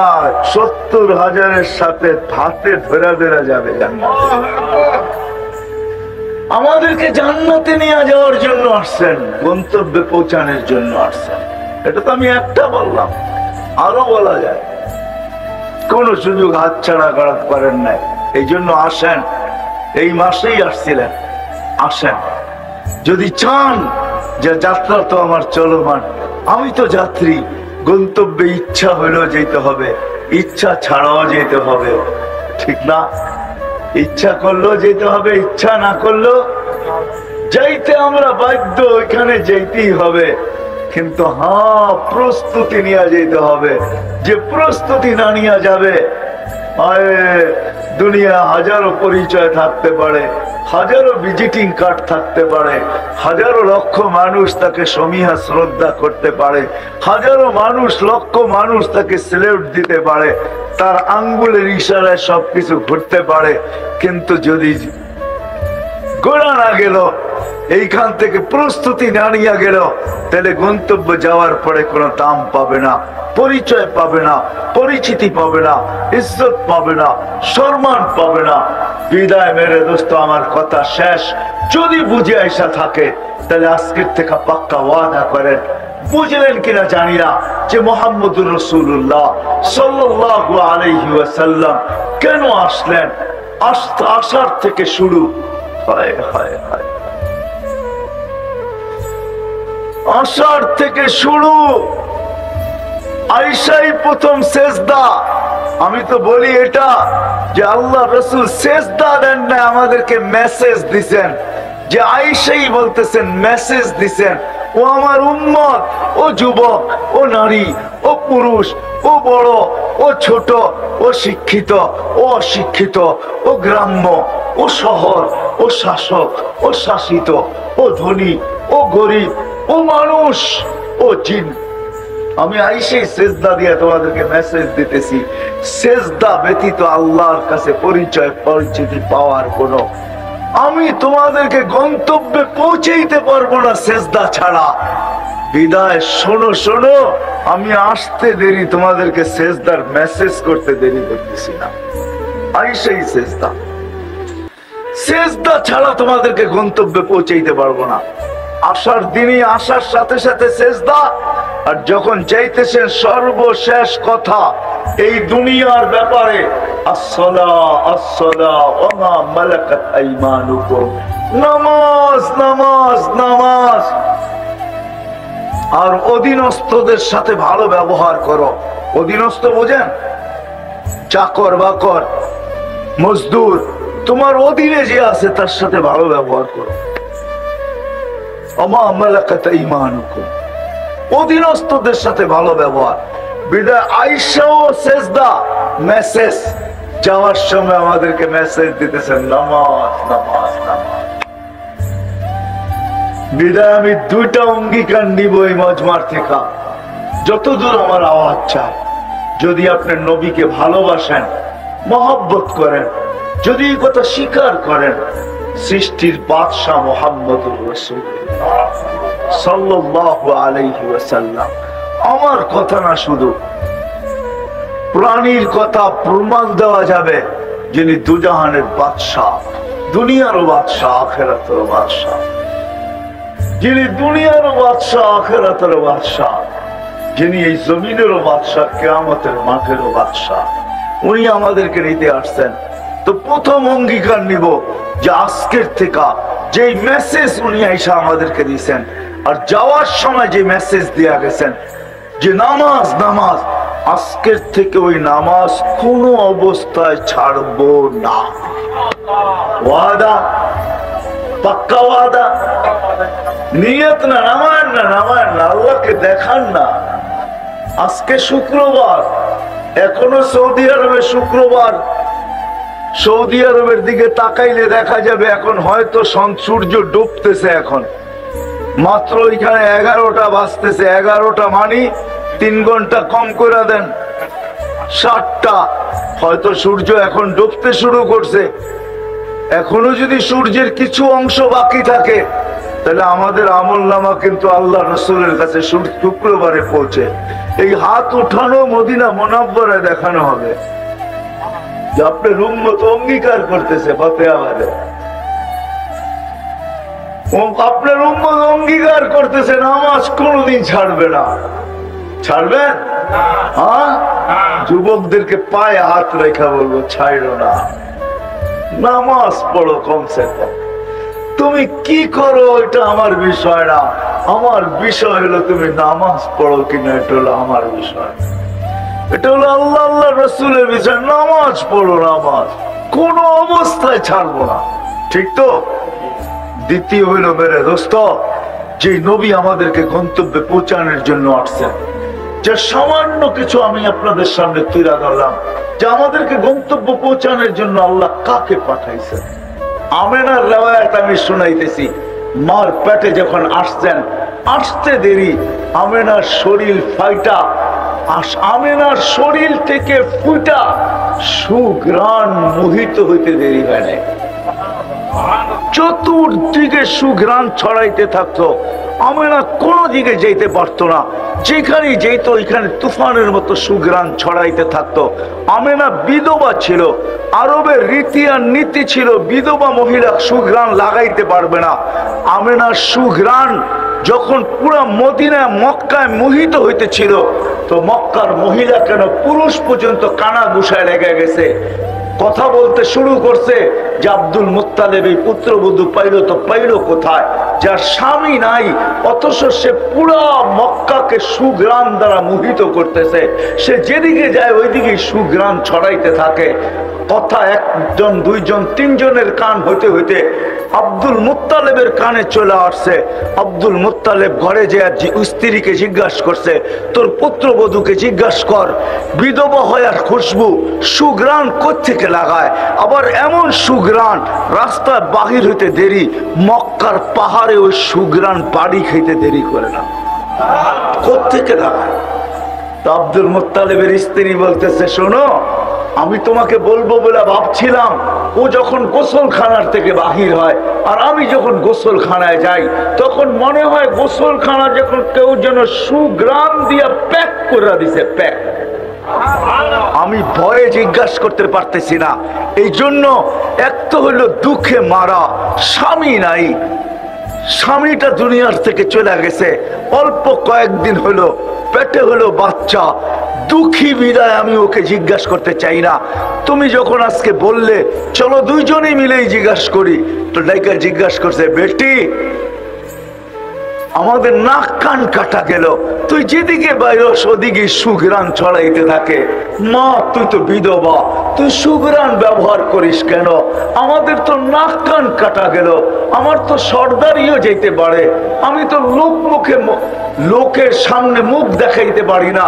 70,000-এর সাথে হাতে ধরা ধরা যাবে জান্নাতে। আমাদেরকে জান্নাতে নিয়ে যাওয়ার জন্য আসছেন, গন্তব্যে পৌঁছানোর জন্য আসছেন। এটা তো আমি একটা বললাম, আরো বলা যায়। কোন সুযোগ হাতছাড়া করাতে পারেন নাই, এই জন্য আসেন। এই মাসেই আসছিলেন, আসেন। যদি চান যে যাত্রা তো আমার চলমান, আমি তো যাত্রী, গন্তব্যে ইচ্ছা হলেও যেতে হবে, ইচ্ছা ছাড়াও যেতে হবে, ঠিক না? ইচ্ছা করলেও যেতে হবে, ইচ্ছা না করলেও যাইতে আমরা বাধ্য, ওইখানে যেতেই হবে। কিন্তু প্রস্তুতি নিয়ে যেতে হবে। যে প্রস্তুতি না নিয়ে যাবে, দুনিয়া হাজারো পরিচয় থাকতে পারে, হাজারো ভিজিটিং কার্ড থাকতে পারে, হাজারো লক্ষ মানুষ তাকে সমীহা শ্রদ্ধা করতে পারে, হাজারো মানুষ, লক্ষ মানুষ তাকে স্যালুট দিতে পারে, তার আঙ্গুলের ইশারায় সবকিছু ঘটতে পারে, কিন্তু যদি গোড়া না গেল, এইখান থেকে প্রস্তুতি না নিয়ে গেল, তাহলে গন্তব্য যাওয়ার পরে কোনো দাম পাবে না, পরিচয় পাবে না, পরিচিতি পাবে না, ইজ্জত পাবে না, সম্মান পাবে না। বিদায় মেরে দোস্ত, আমার কথা শেষ। যদি বুঝে আসা থাকে তাহলে আজকের থেকে পাক্কা ওয়াদা করেন, বুঝলেন কিনা জানি না, যে মুহাম্মদুর রাসূলুল্লাহ সাল্লাল্লাহু আলাইহি ওয়াসাল্লাম কেন আসলেন। আসার থেকে শুরু, হায় হায় হায়, আসার থেকে শুরু, আয়েশাই প্রথম সেজদা। আমি তো বলি এটা যে আল্লাহ রাসূল সেজদা দেন না, আমাদেরকে মেসেজ দিছেন, যে আয়েশাই বলতেছেন, মেসেজ দিছেন, ও আমার উম্মত, ও যুবক, ও নারী, ও পুরুষ, ও বড়, ও ছোট, ও শিক্ষিত, ও অশিক্ষিত, ও গ্রাম্য, ও শহর, ও শাসক, ও শাসিত, ও ধনী, ও গরিব, ও মানুষ, ও জিন, আমি আইসেই সেজদা দিয়ে তোমাদেরকে মেসেজ দিতেছি। সেজদা ব্যতীত আল্লাহর কাছে পরিচয় পরিচিতি পাওয়ার কোনো, আমি তোমাদেরকে গন্তব্যে পৌঁছাইতে পারবো না সেজদা ছাড়া। বিদায়, শোনো শোনো, আমি আসতে দেরি, তোমাদেরকে সেজদার মেসেজ করতে দেরি করতেছি না। আইসেই সেজদা, সেজদা ছাড়া তোমাদেরকে গন্তব্যে পৌঁছাইতে পারবো না। আসার দিনই, আসার সাথে সাথে সেজদা, আর যখন চাইতেছেন সর্বশেষ কথা এই দুনিয়ার ব্যাপারে, আসসালাহ আসসালাহ ওয়া মা মালাকাত আইমানুকুম, নামাজ নামাজ নামাজ। আর অধীনস্থদের সাথে ভালো ব্যবহার করো। অধীনস্থ বোঝেন? চাকর বাকর, মজদুর, তোমার অধীনে যে আছে তার সাথে ভালো ব্যবহার করো। ওয়া মা মালাকাত আইমানুকুম, অধীনস্থদের সাথে ভালো ব্যবহার। বিদায় আয়েশাও সেজদা, মেসেজ, যাওয়ার সময় আমাদেরকে মেসেজ দিতেছেন, নামাজ নামাজ নামাজ। বিদায় আমি দুইটা অঙ্গীকার নিব এই মজমার থেকে, যতদূর আমার আওয়াজ চায়। যদি আপনার নবীকে ভালোবাসেন, মহব্বত করেন, যদি এই কথা স্বীকার করেন, সৃষ্টির বাদশাহ মুহাম্মদুর রাসূলুল্লাহ সাল্লাল্লাহু আলাইহি ওয়াসাল্লাম, আমার কথা না শুধু প্রাণীর কথা প্রমাণ দেওয়া যাবে, যিনি দুজাহানের বাদশাহ, দুনিয়ারও বাদশাহ আখিরাতেরও বাদশাহ, যিনি দুনিয়ারও বাদশাহ আখিরাতেরও বাদশাহ, যিনি এই জমিনেরও বাদশাহ কিয়ামতের মাঠেরও বাদশাহ, উনি আমাদেরকে নিতে আসছেন। তো প্রথম অঙ্গীকার নিব যে আজকের থেকে যে মেসেজ উনি আইসা আমাদেরকে দিয়েছেন, আর যাওয়ার সময় যে মেসেজ দেয়া গেছেন যে নামাজ নামাজ, আজকের থেকে ওই নামাজ কোনো অবস্থায় ছাড়বো না। ওয়াদা, পাক্কা ওয়াদা, নিয়ত না, নামায় না, নামায় না, আল্লাহকে দেখান না। আজকে শুক্রবার, এখনো সৌদি আরবে শুক্রবার, সৌদি আরবের দিকে তাকাইলে দেখা যাবে এখন হয়তো সূর্য ডুবতেছে, এখন মাত্র এখানে 11টা বাজতেছে, 11টা মানে 3 ঘন্টা কম করে দেন, 7টা, হয়তো সূর্য এখন ডুবতে শুরু করছে। এখনো যদি সূর্যের কিছু অংশ বাকি থাকে তাহলে আমাদের আমলনামা কিন্তু আল্লাহ রাসূলের কাছে শুক্রবারে পৌঁছে। এই হাত উঠানো মদিনা মুনাওয়ারায় দেখানো হবে যে আপনার উম্মত অঙ্গীকার করতেছে ফাতিহাবাদে, আপনার উম্মত অঙ্গীকার করতেছে নামাজ কোনদিন ছাড়বে না। ছাড়বেন? হ্যাঁ, যুবকদেরকে পায়ে হাত রেখা বলবো ছাড়ো না, নামাজ পড়ো কমসে কম। তুমি কি করো এটা আমার বিষয় না, আমার বিষয় হলো তুমি নামাজ পড়ো কিনা, এটা হলো আমার বিষয়, এটা হলো আল্লাহ আল্লাহ রাসূলের বিষয়। নামাজ পড়ো, নামাজ কোন অবস্থায় ছাড়বো না, ঠিক তো? দ্বিতীয় হইল মেরে দোস্ত, যে নবী আমাদেরকে গন্তব্যে পৌঁছানোর জন্য আসছেন, যে সামান্য কিছু আমি আপনাদের সামনে তুলে ধরলাম যে আমাদেরকে গন্তব্য পৌঁছানোর জন্য আল্লাহ কাকে পাঠাইছেন। আমেনার রিওয়ায়াত আমি শুনাইতেছি, মার পেটে যখন আসছেন, আসতে দেরি, আমেনার শরীর ফাইটা, আমেনার শরীর থেকে ফুটা সুঘ্রাণ মোহিত হইতে দেরি হয় না, চতুর্দিকে সুঘ্রাণ ছড়াইতে থাকতো। আমেনা কোন দিকে যেতে পারতো না, যেখানে যেত ওইখানে তুফানের মতো সুঘ্রাণ ছড়াইতে থাকতো। আমেনা বিধবা ছিল, আরবের রীতি আর নীতি ছিল বিধবা মহিলা সুঘ্রাণ লাগাইতে পারবে না। আমেনার সুঘ্রাণ যখন পুরা মদিনায় মক্কায় মোহিত হইতেছিল, তো মক্কার মহিলা কেন পুরুষ পর্যন্ত কানা গুছায় লেগে গেছে, কথা বলতে শুরু করছে যে আব্দুল মুত্তালিব এই পুত্রবধূ পাইল তো পাইল কোথায়, যার স্বামী নাই অথচ সে পুরা মক্কাকে সুঘ্রাণ দ্বারা মোহিত করতেছে। সে যেদিকে যায় ওইদিকে সুঘ্রাণ ছড়াইতে থাকে। কথা একজন, দুইজন, তিনজনের কান হইতে হইতে আব্দুল মুত্তালিবের কানে চলে আসছে। আব্দুল মুত্তালিব ঘরে যে স্ত্রীকে জিজ্ঞাসা করছে, তোর পুত্রবধূকে জিজ্ঞাসা কর বিধবা হওয়ার খুশবু সুঘ্রাণ কোত্থেকে লাগায়, আবার এমন সুঘ্রাণ রাস্তায় বাহির হইতে দেরি, মক্কার পাহাড়ে ওই সুঘ্রাণ বাড়ি খাইতে দেরি করে না, কোত্থেকে লাগায়। তো আব্দুল মুত্তালিবের স্ত্রী বলতেছে, শোনো আমি তোমাকে বলবো বলে ভাবছিলাম, ও যখন গোসলখানার থেকে বাহির হয় আর আমি যখন গোসলখানায় যাই তখন মনে হয় গোসলখানা যখন কেউ যেন সুঘ্রাণ দিয়া প্যাক করে দিছে, প্যাক। আমি ভয়ে জিজ্ঞাসা করতে পারতেছি না, এই জন্য এক তো হইলো দুঃখে মারা, স্বামী নাই, স্বামীটা দুনিয়ার থেকে চলে গেছে, অল্প কয়েকদিন হলো পেটে হলো বাচ্চা, দুঃখী বিদায় আমি ওকে জিজ্ঞাসা করতে চাই না। তুমি যখন আজকে বললে চলো দুইজনেই মিলেই জিজ্ঞাসা করি, তো ডাইকা জিজ্ঞাসা করছে, বেটি আমাদের নাক কান কাটা গেল, তুই যেদিকে বাইরস ওদিকে সুঘ্রাণ ছড়াইতে থাকে, মা তুই তো বিধবা, তুই সুঘ্রাণ ব্যবহার করিস কেন? আমাদের তো নাক কান কাটা গেল, আমার তো সর্দারিও যেতে পারে, আমি তো লোকের সামনে মুখ দেখাইতে পারি না,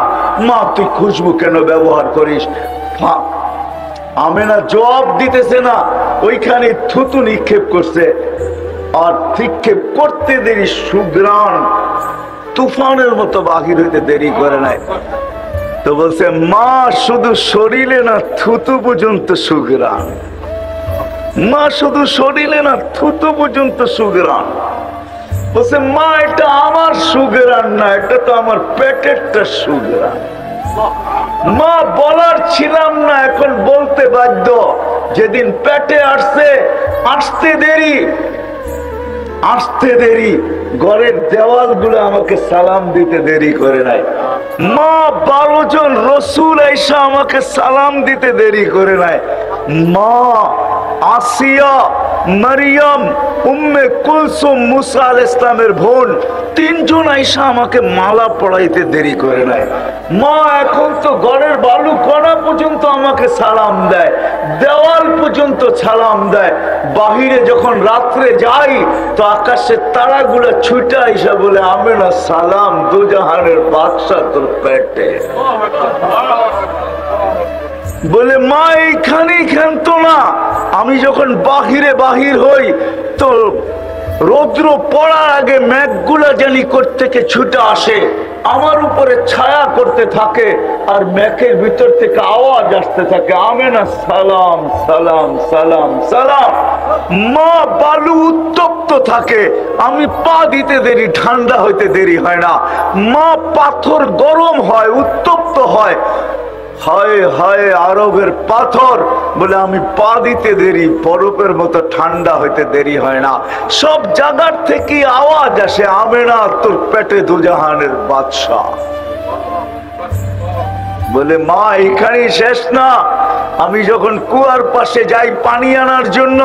মা তুই খুশবু কেন ব্যবহার করিস? আমেনা জবাব দিতেছে না, ওইখানে থুতু নিক্ষেপ করছে, আর নিক্ষেপ করতে দেরি সুঘ্রাণ তুফানের মতো বাহির হইতে দেরি করে নাই। তো বলছে, মা শুধু শরীরে না থুতু পর্যন্ত সুঘ্রাণ, মা শুধু শরীরে না থুতু পর্যন্ত সুঘ্রাণ। বলছে, মা এটা আমার সুঘ্রাণ না, এটা তো আমার পেটেরটা সুঘ্রাণ। মা বলার ছিলাম না, এখন বলতে বাধ্য, যেদিন পেটে আসছে, আসতে দেরি, ঘরের দেওয়ালগুলো আমাকে সালাম দিতে দেরি করে নাই। মা 12 জন রসুল আইসা আমাকে সালাম দিতে দেরি করে নাই। মা আসিয়া, মারিয়াম, উম্মে কুলসুম, মুসা আলাইহিস সালামের বোন, 3 জন আইসা আমাকে মালা পড়াইতে দেরি করে নাই। মা এখন তো ঘরের বালু কণা পর্যন্ত আমাকে সালাম দেয়, দেওয়াল পর্যন্ত সালাম দেয়। বাহিরে যখন রাত্রে যাই তো আকাশের তারাগুলো ছুটে আইসা বলে, আমেনা সালাম, দুজাহানের বাদশা তোর পেটে। বলে মা এইখানেই ক্ষান্ত না, আমি যখন বাহির হই তো রৌদ্র পড়ার আগে মেঘগুলা জানি কোত্থেকে ছুটে আসে, আমার উপরে ছায়া করতে থাকে, আর মেঘের ভিতর থেকে আওয়াজ আসতে থাকে, আমেনা সালাম সালাম সালাম সালাম। মা বালু উত্তপ্ত থাকে, আমি পা দিতে দেরি, ঠান্ডা হইতে দেরি হয় না। মা পাথর গরম হয়, উত্তপ্ত হয়, হায় হায় আরবের পাথর, বলে আমি পা দিতে দেরি, বরফের মতো ঠান্ডা হইতে দেরি হয় না। সব জায়গার থেকে আওয়াজ আসে, আমেনা তোর পেটে দুজাহানের বাদশা। বলে মা এখানেই শেষ না, আমি যখন কুয়ার পাশে যাই পানি আনার জন্য,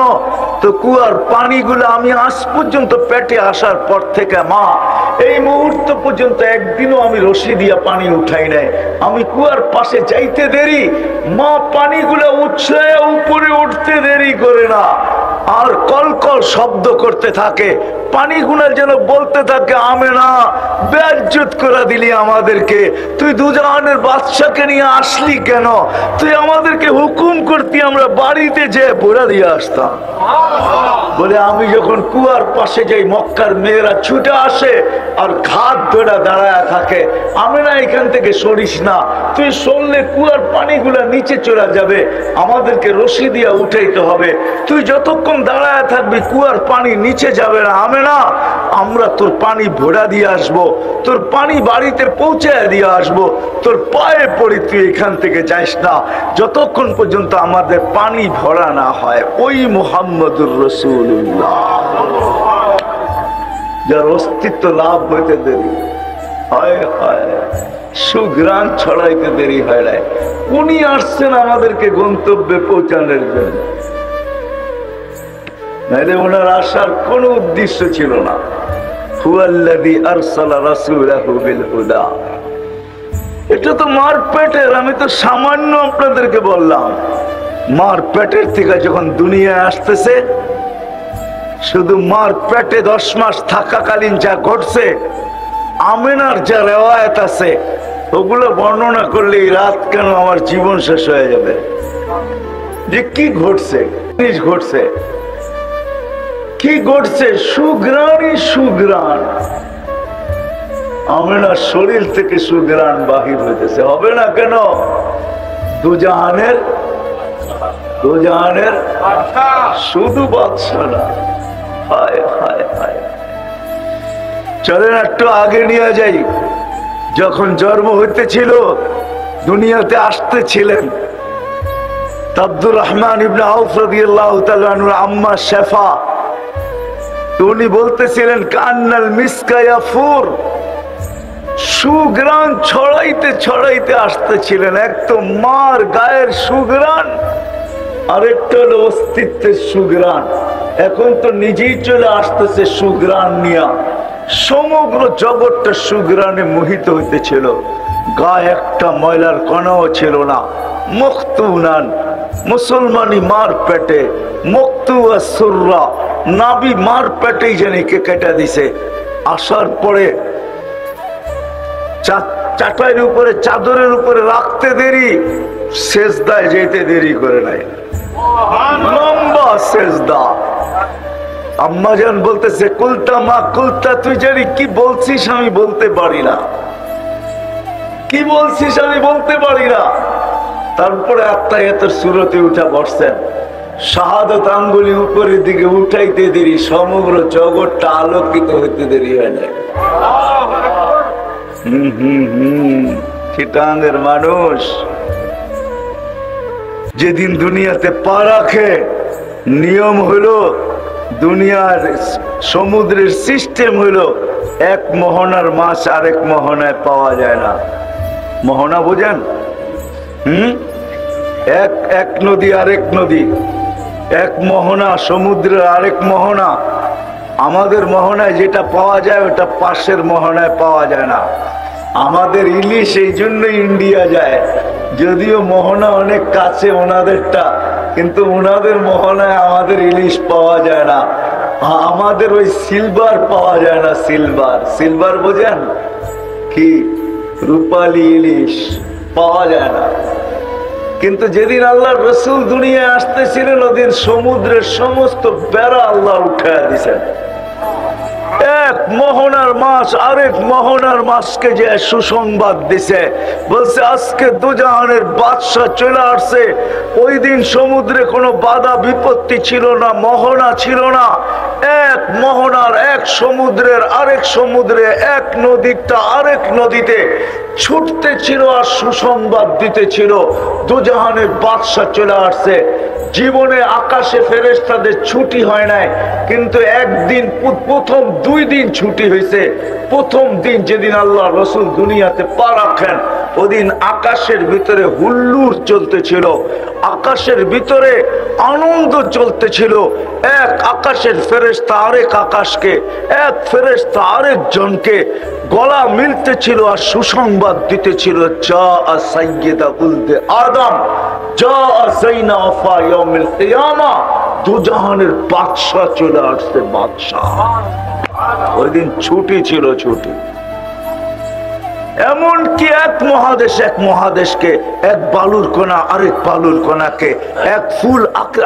তো কুয়ার পানিগুলো আমি আজ পর্যন্ত পেটে আসার পর থেকে মা এই মুহূর্ত পর্যন্ত একদিনও আমি রশি দিয়া পানি উঠাই নাই। আমি কুয়ার পাশে যাইতে দেরি, মা পানিগুলো উঠছে উপরে উঠতে দেরি করে না, আর কলকল শব্দ করতে থাকে, পানিগুলো যেন বলতে থাকে, আমেনা বেইজ্জত করে দিলি আমাদেরকে, তুই দুজাহানের বাদশাকে নিয়ে আসলি কেন? তুই আমাদেরকে হুকুম করতি, আমরা বাড়িতে যে ভরা দিয়ে আসতাম। বলে আমি যখন কুয়ার পাশে যাই, মক্কার মেয়েরা ছুটে আসে আর ঘাট ধরে দাঁড়ায় থাকে, আমেনা এখান থেকে সরিস না, তুই সরলে কুয়ার পানিগুলা নিচে চলে যাবে, আমাদেরকে রশি দিয়া উঠাইতে হবে, তুই যতক্ষণ দাঁড়ায় থাকবি কুয়ার পানি নিচে যাবে না। আমেনা আমরা তোর পানি ভরা দিয়ে আসবো, তোর পানি বাড়িতে পৌঁছায় দিয়ে আসবো, তোর পায়ে পড়ি তুই এখান থেকে যাইস না যতক্ষণ পর্যন্ত আমাদের পানি ভরা না হয়। ওই মুহাম্মদুর রাসূলুল্লাহ যার অস্তিত্ব লাভ হইতে দেরি হয়, সুঘ্রাণ ছড়াইতে দেরি হয় নাই, উনি আসছেন আমাদেরকে গন্তব্যে পৌঁছানোর জন্য, নাইলে ওনার আসার কোন উদ্দেশ্য ছিল না। হুয়াল্লাযী আরসালা রাসূলাহু বিল হুদা। এটা তো মার পেটের, আমি তো সামান্য আপনাদেরকে বললাম। মার পেটের থেকে যখন দুনিয়ায় আসতেছে, শুধু মার পেটে 10 মাস থাকাকালীন যা ঘটছে, আমেনার যা রেওয়ায়েত আছে, ওগুলো বর্ণনা করলে এই রাত কেন আমার জীবন শেষ হয়ে যাবে। যে কি ঘটছে, কি ঘটছে, সুঘ্রাণই সুঘ্রাণ, আমেনার শরীর থেকে সুঘ্রাণ বাহির হইতেছে। হবে না কেন? দুজাহানের শুধু বাদশা না। হায় হায় হায়, চলেন একটু আগে নিয়ে যাই। যখন জন্ম হইতেছিল, দুনিয়াতে আসতেছিলেন আব্দুর রহমান ইবনে আউফ রাদিয়াল্লাহু তাআলা আনহুর আম্মা শেফা, উনি বলতেছিলেন কান্নাল মিসকা ইয়াফুর, সুঘ্রাণ ছড়াইতে ছড়াইতে আসতেছিলেন। এক তো মার গায়ের সুঘ্রাণ, আরেকটা হলো অস্তিত্বের সুঘ্রাণ। এখন তো নিজেই চলে আসতেছে সুঘ্রাণ নিয়া, সমগ্র জগৎটা সুঘ্রাণে মোহিত হইতেছিল। গায়ে একটা ময়লার কণাও ছিল না। মখতুনান, মুসলমানি মার পেটে, মকতুয়া সুররা, নাবি মার পেটেই জানি কে কেটে দিছে। আসার পরে চাটাইয়ের উপরে, চাদরের উপরে রাখতে দেরি, সেজদায় যেতে দেরি করে নাই, লম্বা সেজদা। আম্মাজান বলতেছে, কুলতা মা কুলতা, তুই জানি কি বলছিস আমি বলতে পারি না, কি বলছিস আমি বলতে পারি না। তারপরে আত্মায়াতের সুরতে উঠা বসছেন, শাহাদাত আঙ্গুলি উপরের দিকে উঠাইতে দেরি, সমগ্র জগৎটা আলোকিত হইতে দেরি হয় না। চিটাঙ্গের মানুষ যেদিন দুনিয়াতে পা রাখে, নিয়ম হলো দুনিয়ার সমুদ্রের সিস্টেম হলো এক মোহনার মাছ আরেক মোহনায় পাওয়া যায় না। মোহনা বোঝেন? এক এক নদী আরেক নদী, এক মোহনা সমুদ্রের আরেক মোহনা। আমাদের মোহনায় যেটা পাওয়া যায় ওটা পাশের মোহনায় পাওয়া যায় না। আমাদের ইলিশ এই জন্য ইন্ডিয়া যায়, যদিও মোহনা অনেক কাছে ওনাদেরটা, কিন্তু ওনাদের মোহনায় আমাদের ইলিশ পাওয়া যায় না। আমাদের ওই সিলভার পাওয়া যায় না। সিলভার, সিলভার বোঝেন কি? রূপালী ইলিশ পাওয়া যায় না। কিন্তু যেদিন আল্লাহর রাসূল দুনিয়ায় আসতেছিলেন ওদিন সমুদ্রের সমস্ত বেড়া আল্লাহ উঠায় দিয়েছেন। এক মোহনার মাছ আরেক মোহনার মাছকে যে সুসংবাদ দিছে, বলছে আজকে দুজাহানের বাদশা চলে আসছে। ওই দিন সমুদ্রে কোনো বাধা বিপত্তি ছিল না, মোহনা ছিল না। এক মোহনার এক সমুদ্রের আরেক সমুদ্রে, এক নদীটা আরেক নদীতে ছুটতে ছিল আর সুসংবাদ দিতে ছিল দুজাহানের বাদশা চলে আসছে। জীবনে আকাশে ফেরেশতাদের ছুটি হয় নাই, কিন্তু একদিন প্রথম 2 দিন ছুটি হয়েছে। প্রথম দিন যেদিন আল্লাহ রাসূল দুনিয়াতে পা রাখেন ওদিন আকাশের ভিতরে হুল্লুর চলতেছিল, আকাশের ভিতরে আনন্দ চলতেছিল। এক আকাশের ফেরেশতা আরেক আকাশকে, এক ফেরেশতা আরেকজনকে গলা মিলতেছিল আর সুসংবাদ দিতেছিল, যা সাইয়্যিদা উলদে আদম, যা যাইনা ওয়াফা ইয়াউমিল কিয়ামা। দুজাহানের বাদশা চলে আসছে, বাদশা। ওই দিন ছুটি ছিল, ছুটি। এমনকি এক মহাদেশকে, এক বালুর কণা আরেক বালুর কণাকে, এক ফুল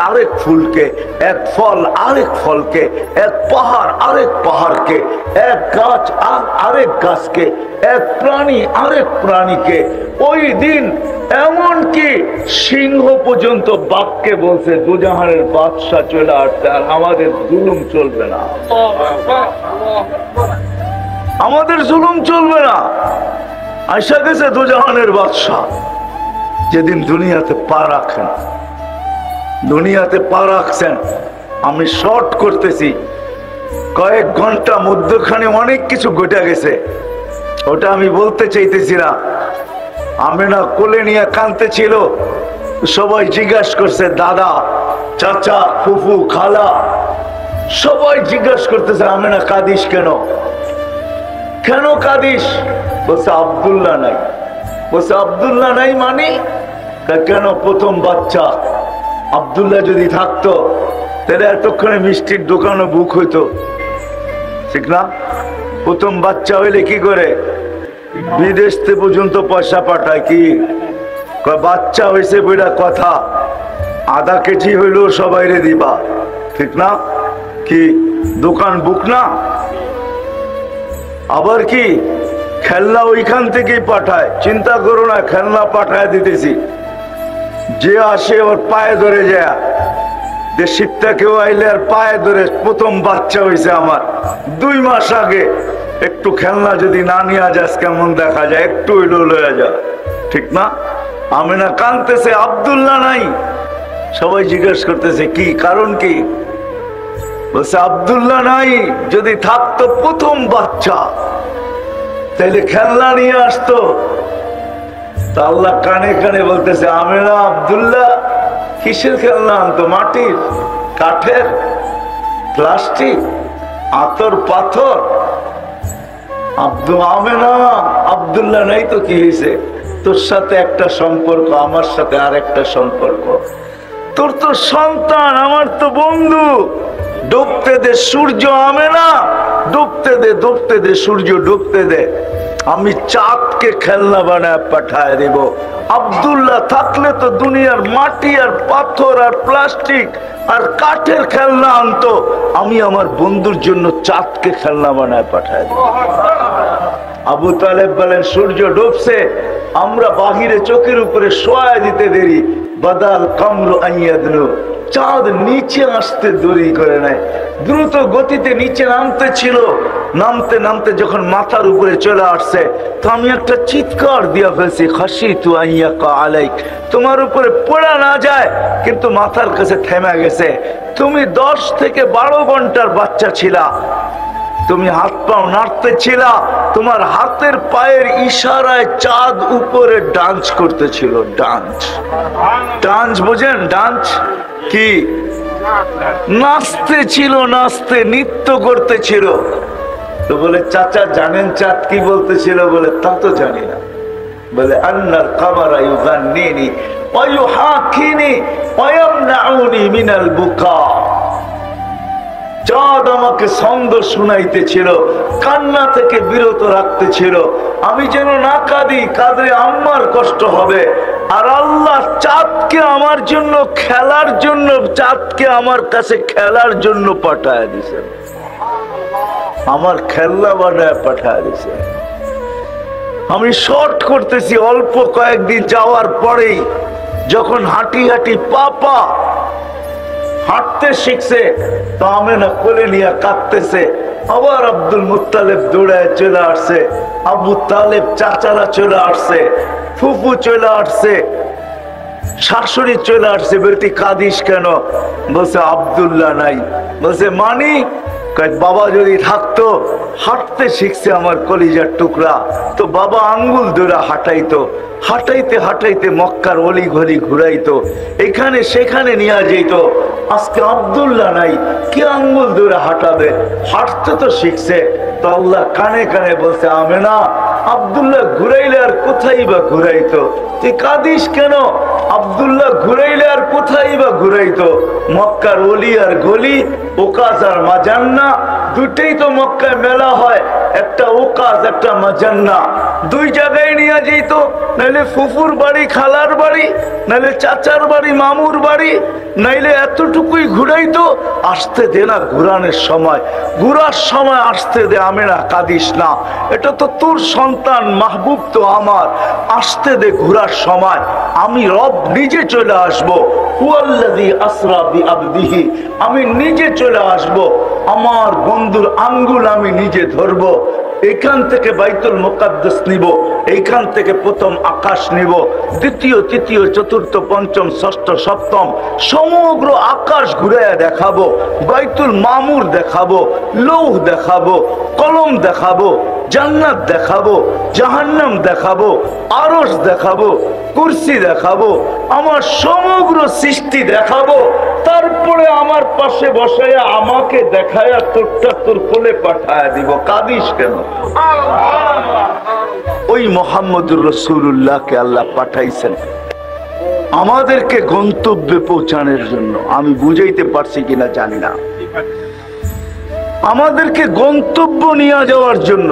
আরেক ফুলকে, এক ফল আরেক ফলকে, এক পাহাড় আরেক পাহাড়কে, এক গাছ আরেক গাছকে, এক প্রাণী আরেক প্রাণীকে। ওই দিন এমনকি সিংহ পর্যন্ত বাঘকে বলছে দুজাহানের বাদশা চলে আসছে আর আমাদের জুলুম চলবে না, আমাদের জুলুম চলবে না। আইসা গেছে দুজাহানের বাদশা। যেদিন দুনিয়াতে পা রাখেন, দুনিয়াতে পা রাখছেন, আমি শর্ট করতেছি, কয়েক ঘন্টা মধ্যখানে অনেক কিছু ঘটে গেছে, ওটা আমি বলতে চাইতেছি না। আমেনা কোলে নিয়ে কাঁদতে ছিল, সবাই জিজ্ঞাসা করছে, দাদা, চাচা, ফুফু, খালা, সবাই জিজ্ঞাসা করতেছে আমেনা কাঁদিস কেন? কেন কাঁদিস? বলছে আব্দুল্লাহ নাই। বলছে আব্দুল্লাহ নাই মানে? কেন? প্রথম বাচ্চা আব্দুল্লাহ যদি থাকতো তাহলে এতক্ষণে মিষ্টির দোকানও বুক হইতো, ঠিক না? প্রথম বাচ্চা হইলে কি করে? বিদেশ থেকে পর্যন্ত পয়সা পাঠায়। কি বাচ্চা হয়েছে বইটা কথা, আধা কেজি হইলেও সবাইরে দিবা, ঠিক না? কি দোকান বুক না? আবার কি খেলনা ওইখান থেকেই পাঠায়, চিন্তা করো না, খেলনা পাঠায় দিতেছি। যে আসে ওর পায়ে ধরে যায়, যে শীতটা কেউ আইলে আর পায়ে ধরে, প্রথম বাচ্চা হয়েছে আমার 2 মাস আগে, একটু খেলনা যদি না নিয়ে যাস কেমন দেখা যায়, একটু হইলেও লয়ে যা, ঠিক না? আমেনা কাঁদতেছে, আব্দুল্লাহ নাই। সবাই জিজ্ঞেস করতেছে কি কারণ, কি? বলছে আব্দুল্লাহ নাই, যদি থাকতো প্রথম বাচ্চা তাহলে খেলনা নিয়ে আসতো। তা আল্লাহ কানে কানে বলতেছে, আমেনা আব্দুল্লাহ কিসের খেলনা আনতো? মাটির, কাঠের, প্লাস্টিক, আতর পাথর। আমেনা আব্দুল্লাহ নাই তো কি হয়েছে? তোর সাথে একটা সম্পর্ক, আমার সাথে আর একটা সম্পর্ক। তোর তো সন্তান, আমার তো বন্ধু। ডুবতে দে সূর্য আমেনা, ডুবতে দে, ডুবতে দে সূর্য, ডুবতে দে। আমি চাঁদকে খেলনা বানায় পাঠায় দেব। আব্দুল্লাহ থাকলে তো দুনিয়ার মাটি আর পাথর আর প্লাস্টিক আর কাঠের খেলনা আনতো, আমি আমার বন্ধুর জন্য চাঁদকে খেলনা বানায় পাঠায় দেব। আবু তালেব বলেন, সূর্য ডুবছে, আমরা বাহিরে চোখের উপরে শোয়া দিতে দেরি, বাদাল কামরু আইয়াদনু, চাঁদ নিচে আসতে দেরি করে নাই, দ্রুত গতিতে নিচে নামতে ছিল। নামতে নামতে যখন মাথার উপরে চলে আসছে, তো আমি একটা চিৎকার দিয়া ফেলছি, খাশিতু আইয়াকা আলাইক, তোমার উপরে পড়া না যায়, কিন্তু মাথার কাছে থেমে গেছে। তুমি 10 থেকে 12 ঘন্টার বাচ্চা ছিলা, তুমি হাত পাও নাড়তে ছিলা, তোমার হাতের পায়ের ইশারায় চাঁদ উপরে ডান্স করতেছিল। ডান্স, ডান্স বোঝেন? ডান্স কি? নাচতে ছিল, নাচতে নৃত্য করতেছিল। তো বলে চাচা জানেন চাঁদ কি বলতেছিল? বলে তা তো জানি না। বলে আন্নাল কামারা ইউগান্নিনি ওয়া ইউহাকিনি ওয়া ইয়ামনাউনি মিনাল বুকা। চাঁদ আমাকে ছন্দ শুনাইতেছিল, কান্না থেকে বিরত রাখতেছিল, আমি যেন না কাঁদি, কাঁদলে আম্মার কষ্ট হবে। আর আল্লাহ চাঁদকে আমার জন্য খেলার জন্য, চাঁদকে আমার কাছে খেলার জন্য পাঠায় দিয়েছেন, আমার খেলনা বানায় পাঠায় দিয়েছেন। আমি শর্ট করতেছি, অল্প কয়েকদিন যাওয়ার পরেই যখন হাঁটি হাঁটি পাপা হাঁটতে শিখছে, তো আমেনা কোলে নিয়ে কাঁদতেছে। আবার আব্দুল মুত্তালিব দৌড়ায় চলে আসছে, আবু তালেব চাচারা চলে আসছে, ফুফু চলে আসছে, শাশুড়ি চলে আসছে। বলতে কাঁদিস কেন? বলছে আব্দুল্লাহ নাই। বলছে মানি? বাবা যদি থাকতো, হাঁটতে শিখছে আমার কলিজার টুকরা, তো বাবা আঙ্গুল ধরে হাঁটাইতো, হাঁটাইতে হাঁটাইতে মক্কার অলি গলি ঘুরাইতো, এখানে সেখানে নিয়ে যেত। আজকে আব্দুল্লাহ নাই, কি আঙ্গুল ধরে হাঁটাবে? হাঁটতে তো শিখছে। তো আল্লাহ কানে কানে বলছে, আমেনা আব্দুল্লাহ ঘুরাইলে আর কোথায় বা ঘুরাইতো? তুই কাঁদিস কেন? আব্দুল্লাহ ঘুরাইলে আর কোথায় বা ঘুরাইতো? মক্কার অলি আর গলি, ওকাজ আর মাজান্না, দুটেই তো মক্কায় মেলা হয়, একটা ওকাজ একটা মাজান্না, দুই জায়গায় নিয়ে যেত। নাইলে ফুফুর বাড়ি খালার বাড়ি, নাইলে চাচার বাড়ি মামুর বাড়ি, নাইলে এতটুকুই ঘুরাইতো। আসতে দে না ঘুরানোর সময়, ঘুরার সময় আসতে দে। আমেনা কাঁদিস না, এটা তো তোর সন্তান, মাহবুব তো আমার, আসতে দে ঘুরার সময়। আমি রব নিজে চলে আসবো, হুয়াল্লাযী আসরা বিআবদিহি, আমি নিজে চলে আসবো, আমার বন্ধুর আঙ্গুল আমি নিজে ধরবো। এখান থেকে বাইতুল মুকাদ্দাস নিব, এইখান থেকে প্রথম আকাশ নিব, দ্বিতীয় তৃতীয় চতুর্থ পঞ্চম ষষ্ঠ সপ্তম সমগ্র আকাশ ঘুরে দেখাবো, বাইতুল মামুর দেখাবো, লৌহ দেখাবো, কলম দেখাবো, জান্নাত দেখাবো, জাহান্নাম দেখাবো, আরশ দেখাবো, কুরসি দেখাবো, আমার সমগ্র সৃষ্টি দেখাবো। তারপরে আমার পাশে বসায়া আমাকে দেখায়া তোরটা তোর কোলে পাঠায়া দিব। কাঁদিস কেন? ওই মুহাম্মদুর রাসূলুল্লাহকে আল্লাহ পাঠাইছেন আমাদেরকে গন্তব্যে পৌঁছানোর জন্য। আমি বুঝাইতে পারছি কিনা জানি না, আমাদেরকে গন্তব্য নিয়ে যাওয়ার জন্য।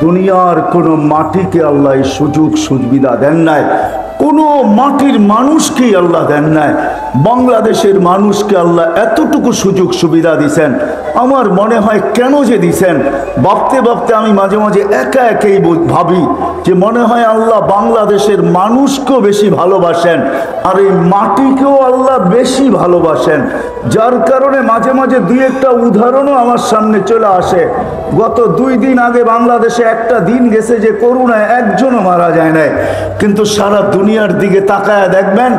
দুনিয়ার কোন মাটিকে আল্লাহ সুযোগ সুবিধা দেন নাই, কোন মাটির মানুষকে আল্লাহ দেন নাই। বাংলাদেশের মানুষকে আল্লাহ এতটুকু সুযোগ সুবিধা দিছেন। আমার মনে হয় কেন যে দিছেন, ভাবতে ভাবতে আমি মাঝে মাঝে একা একাই ভাবি যে মনে হয় আল্লাহ বাংলাদেশের মানুষকেও বেশি ভালোবাসেন, আর এই মাটিকেও আল্লাহ বেশি ভালোবাসেন। যার কারণে মাঝে মাঝে দুই একটা উদাহরণও আমার সামনে চলে আসে। গত 2 দিন আগে বাংলাদেশে একটা দিন গেছে যে করোনায় একজনও মারা যায় নাই, কিন্তু সারা দুনিয়ার দিকে তাকায় দেখবেন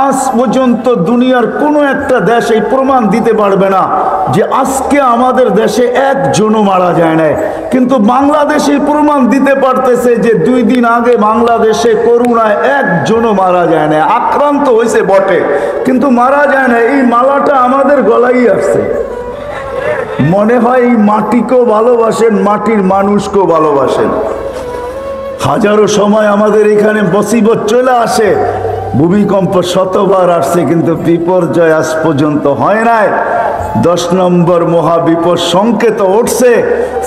আজ পর্যন্ত দুনিয়ার কোনো একটা দেশ এই প্রমাণ দিতে পারবে না যে আজকে আমাদের দেশে একজনও মারা যায় নাই। কিন্তু বাংলাদেশে প্রমাণ দিতে পারতেছে যে 2 দিন আগে বাংলাদেশে করোনায় একজনও মারা যায় না। আক্রান্ত হয়েছে বটে, কিন্তু মারা যায় না। এই মালাটা আমাদের গলায় আসছে। মনে হয় এই মাটিকেও ভালোবাসেন, মাটির মানুষকেও ভালোবাসেন। হাজারো সময় আমাদের এখানে মুসিবত চলে আসে, ভূমিকম্প শতবার আসছে, কিন্তু বিপর্যয় আজ পর্যন্ত হয় নাই। 10 নম্বর মহাবিপদ সংকেত উঠছে,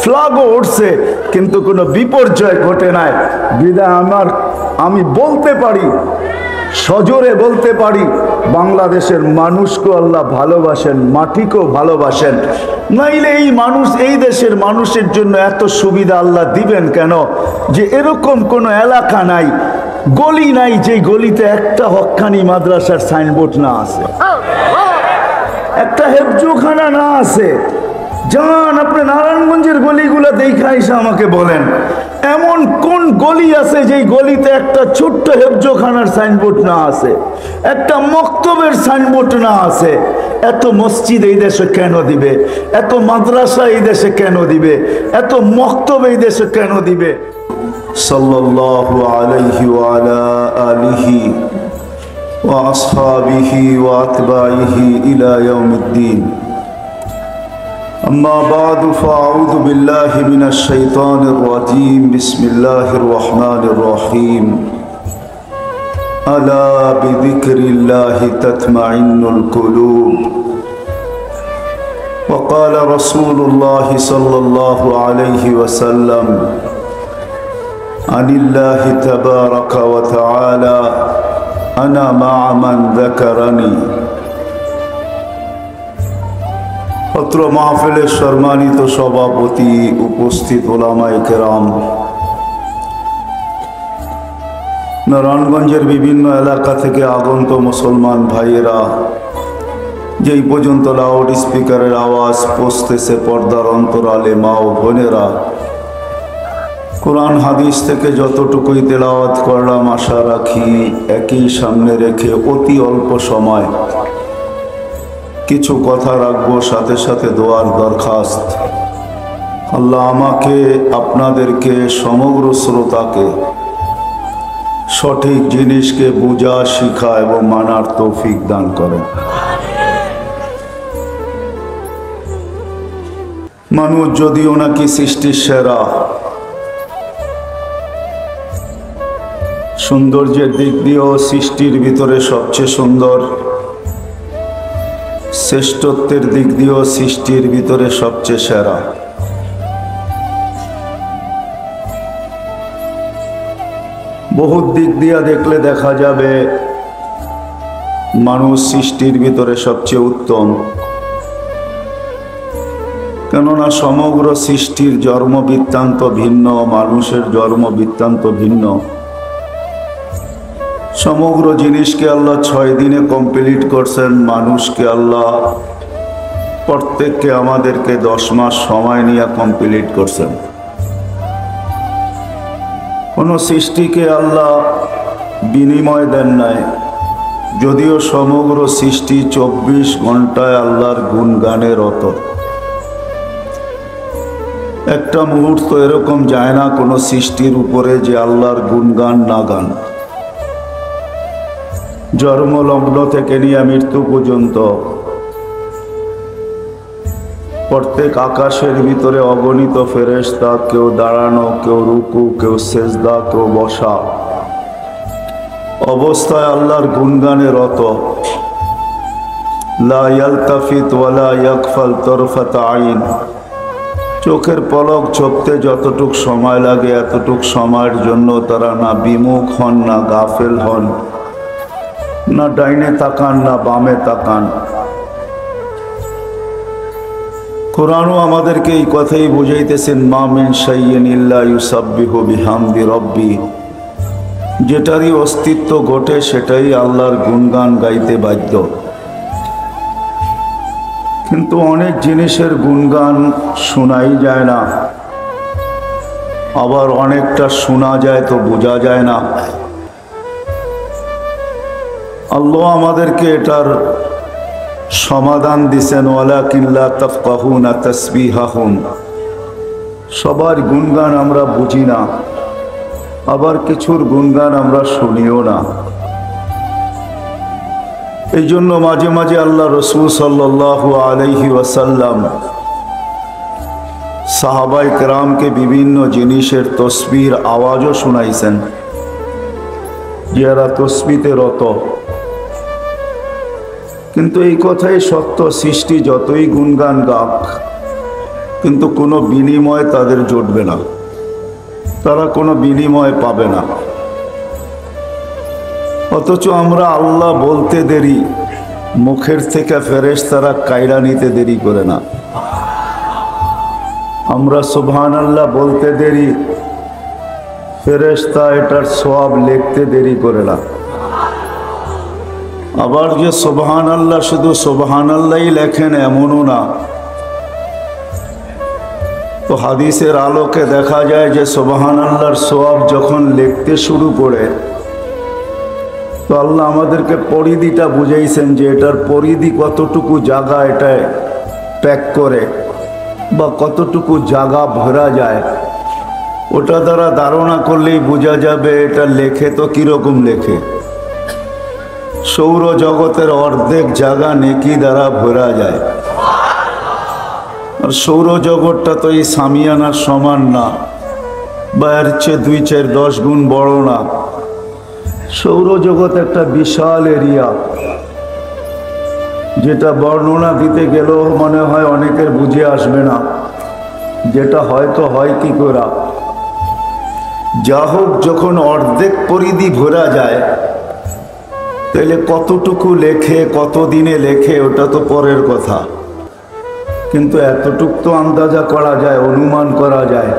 ফ্ল্যাগও উঠছে, কিন্তু কোনো বিপর্যয় ঘটে নাই। বিদায় আমি বলতে পারি, সজোরে বলতে পারি, বাংলাদেশের মানুষকেও আল্লাহ ভালোবাসেন, মাটিকেও ভালোবাসেন। নাইলে এই মানুষ, এই দেশের মানুষের জন্য এত সুবিধা আল্লাহ দিবেন কেন? যে এরকম কোনো এলাকা নাই গলি নাই যে গলিতে একটা হক্কানি মাদ্রাসার সাইনবোর্ড না আছে, একটা হেফজুখানা না আছে। যান আপনি নারায়ণগঞ্জের গলিগুলো দেখা এসে আমাকে বলেন, এমন কোন গলি আছে যেই গলিতে একটা ছোট্ট হেফজুখানার সাইনবোর্ড না আছে, একটা মক্তবের সাইনবোর্ড না আছে? এত মসজিদ এই দেশে কেন দিবে, এত মাদ্রাসা এই দেশে কেন দিবে, এত মক্তব এই দেশে কেন দিবে? সাল্লাল্লাহু আলাইহি ওয়া আলা আলিহি ওয়া আসহাবিহি ওয়া আতবাইহি ইলা ইয়াউমিদ্দিন। أما بعد فأعوذ بالله من الشيطان الرجيم بسم الله الرحمن الرحيم ألا بذكر الله تطمئن القلوب وقال رسول الله صلى الله عليه وسلم عن الله تبارك وتعالى أنا مع من ذكرني। পত্র মাহফিলের সম্মানিত সভাপতি, উপস্থিত ওলামায়ে কেরাম, নারায়ণগঞ্জের বিভিন্ন এলাকা থেকে আগত মুসলমান ভাইয়েরা, যেই পর্যন্ত লাউড স্পিকারের আওয়াজ পৌঁছতেছে পর্দার অন্তরালে মা ও বোনেরা, কোরআন হাদিস থেকে যতটুকুই তেলাওয়াত করলাম আশা রাখি একই সামনে রেখে অতি অল্প সময় কিছু কথা রাখবো, সাথে সাথে দোয়ার দরখাস্ত। আল্লাহ আমাকে, আপনাদেরকে, সমগ্র শ্রোতাকে সঠিক জিনিসকে বোঝা, শিখা এবং মানার তৌফিক দান করেন। মানুষ যদিও নাকি সৃষ্টির সেরা, সৌন্দর্যের দিক দিয়েও সৃষ্টির ভিতরে সবচেয়ে সুন্দর, শ্রেষ্ঠত্বের দিক দিয়েও সৃষ্টির ভিতরে সবচেয়ে সেরা। বহু দিক দিয়ে দেখলে দেখা যাবে মানুষ সৃষ্টির ভিতরে সবচেয়ে উত্তম, কেননা সমগ্র সৃষ্টির জন্ম বৃত্তান্ত ভিন্ন, মানুষের জন্ম বৃত্তান্ত ভিন্ন। সমগ্র জিনিসকে আল্লাহ 6 দিনে কমপ্লিট করছেন, মানুষকে আল্লাহ প্রত্যেককে আমাদেরকে 10 মাস সময় নিয়ে কমপ্লিট করছেন। কোন সৃষ্টিকে আল্লাহ বিনিময় দেন নাই, যদিও সমগ্র সৃষ্টি 24 ঘন্টায় আল্লাহর গুণগানে রত। একটা মুহূর্ত এরকম যায় না কোনো সৃষ্টির উপরে যে আল্লাহর গুণগান না গান। জন্মলগ্ন থেকে নিয়ে মৃত্যু পর্যন্ত প্রত্যেক আকাশের ভিতরে অগণিত ফেরেশতা, কেউ দাঁড়ানো, কেউ রুকু, কেউ সেজদা, কেউ বসা অবস্থায় আল্লাহর গুণগানে রত। লা ইয়ালতাফিত ওয়ালা ইয়াগফাল তরফাত আইন, চোখের পলক ঝপতে যতটুক সময় লাগে এতটুক সময়ের জন্য তারা না বিমুখ হন, না গাফেল হন, না ডাইনে তাকান, না বামে তাকান। কোরআনও আমাদেরকে এই কথাই বুঝাইতেছেন, মা মিন শাইইন ইল্লা ইউসাব্বিহু বিহামদি রাব্বি, যেটারই অস্তিত্ব ঘটে সেটাই আল্লাহর গুণগান গাইতে বাধ্য। কিন্তু অনেক জিনিসের গুণগান শোনাই যায় না, আবার অনেকটা শোনা যায় তো বোঝা যায় না। আল্লাহ আমাদেরকে এটার সমাধান দিছেন, ওয়ালাকিন লা তাফকাহুনা তাসবিহাহুম, সবার গুণগান আমরা বুঝি না, আবার কিছুর গুণগান আমরা শুনিও না। এই জন্য মাঝে মাঝে আল্লাহ রসূল সাল্লাল্লাহু আলাইহি ওয়াসাল্লাম সাহাবায়ে কেরামকে বিভিন্ন জিনিসের তসবির আওয়াজও শোনাইছেন, যারা তসবিতে রত। কিন্তু এই কথাই সত্য, সৃষ্টি যতই গুণগান গাক কিন্তু কোনো বিনিময় তাদের জুটবে না, তারা কোনো বিনিময় পাবে না। অথচ আমরা আল্লাহ বলতে দেরি, মুখের থেকে ফেরেশতারা কায়রা নিতে দেরি করে না। আমরা সুবহানাল্লাহ বলতে দেরি, ফেরেশতা এটার সওয়াব লিখতে দেরি করে না। আবার যে সুবহানাল্লাহ শুধু সুবহানাল্লাহই লেখেন এমনও না। তো হাদিসের আলোকে দেখা যায় যে সুবহানাল্লাহর সওয়াব যখন লিখতে শুরু করে, তো আল্লাহ আমাদেরকে পরিধিটা বুঝাইছেন যে এটার পরিধি কতটুকু জায়গা এটা প্যাক করে বা কতটুকু জায়গা ভরা যায়, ওটা দ্বারা ধারণা করলেই বোঝা যাবে এটা লেখে তো কিরকম লেখে। সৌরজগতের অর্ধেক জায়গা নেকি দ্বারা ভরা যায়। আর সৌরজগৎটা তো এই সামিয়ানার সমান না, বা এর চেয়ে 2-4-10 গুণ বড় না। সৌরজগৎ একটা বিশাল এরিয়া, যেটা বর্ণনা দিতে গেলেও মনে হয় অনেকের বুঝে আসবে না, যেটা হয়তো হয় কি করে। যা হোক, যখন অর্ধেক পরিধি ভরা যায় তাহলে কতটুকু লেখে, কত দিনে লেখে, ওটা তো পরের কথা। কিন্তু এতটুক তো আন্দাজা করা যায়, অনুমান করা যায়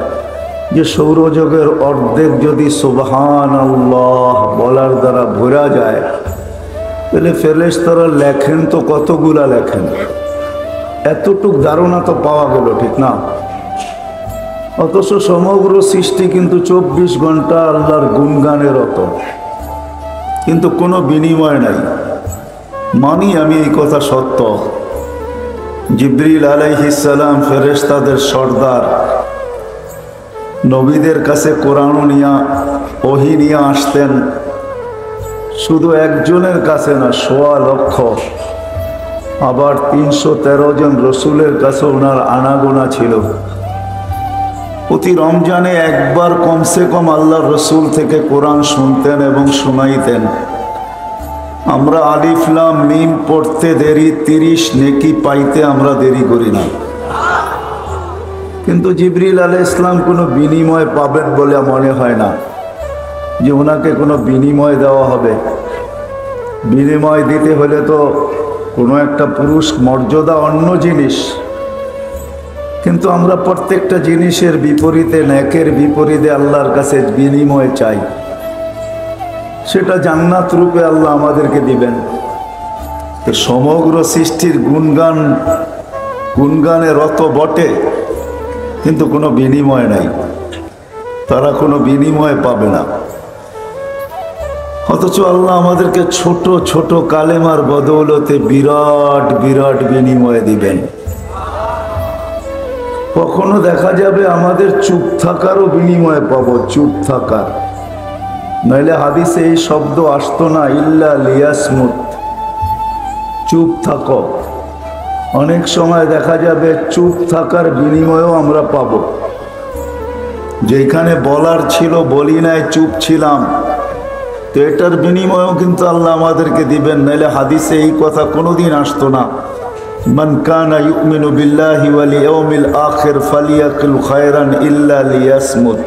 যে সৌরজগতের অর্ধেক যদি সুবহানাল্লাহ বলার দ্বারা ভরা যায়, তাহলে ফেরেশতারা লেখেন তো কতগুলা লেখেন। এতটুক ধারণা তো পাওয়া গেল, ঠিক না? অথচ সমগ্র সৃষ্টি কিন্তু 24 ঘন্টা আল্লাহর গুণগানে রত, কিন্তু কোনো বিনিময় নাই। মানি আমি এই কথা সত্য। জিবরিল আলাইহিস সালাম ফেরেশতাদের সর্দার, নবীদের কাছে কোরআন নিয়ে ওহী নিয়ে আসতেন। শুধু একজনের কাছে না, 1.25 লক্ষ। আবার 313 জন রসুলের কাছে ওনার আনাগোনা ছিল। প্রতি রমজানে একবার কমসে কম আল্লাহর রসুল থেকে কোরআন শুনতেন এবং শোনাইতেন। আমরা আলিফ লাম মিম পড়তে দেরি, 30 নেকি পাইতে আমরা দেরি করি না। কিন্তু জিবরিল আলাইহিস সালাম কোনো বিনিময় পাবেন বলে মনে হয় না যে ওনাকে কোনো বিনিময় দেওয়া হবে। বিনিময় দিতে হলে তো কোনো একটা পুরুষ মর্যাদা, অন্য জিনিস। কিন্তু আমরা প্রত্যেকটা জিনিসের বিপরীতে, নেকের বিপরীতে আল্লাহর কাছে বিনিময় চাই। সেটা জান্নাত রূপে আল্লাহ আমাদেরকে দিবেন। তো সমগ্র সৃষ্টির গুণগানে রত বটে, কিন্তু কোনো বিনিময় নাই। তারা কোনো বিনিময় পাবে না। অথচ আল্লাহ আমাদেরকে ছোট ছোট কালেমার বদৌলতে বিরাট বিরাট বিনিময় দিবেন। কখনো দেখা যাবে আমাদের চুপ থাকারও বিনিময় পাবো, চুপ থাকার। নইলে হাদিসে এই শব্দ আসতো না, ইল্লা লিয়াসমুত, চুপ থাকো। অনেক সময় দেখা যাবে চুপ থাকার বিনিময়ও আমরা পাব। যেখানে বলার ছিল বলি নাই, চুপ ছিলাম, তো এটার বিনিময়ও কিন্তু আল্লাহ আমাদেরকে দিবেন। নাইলে হাদিসে এই কথা কোনোদিন আসতো না, মান কানা ইউমিনু বিল্লাহি ওয়াল ইয়াউমিল আখির ফালিয়াকুল খায়রান ইল্লা লিয়াসমুত।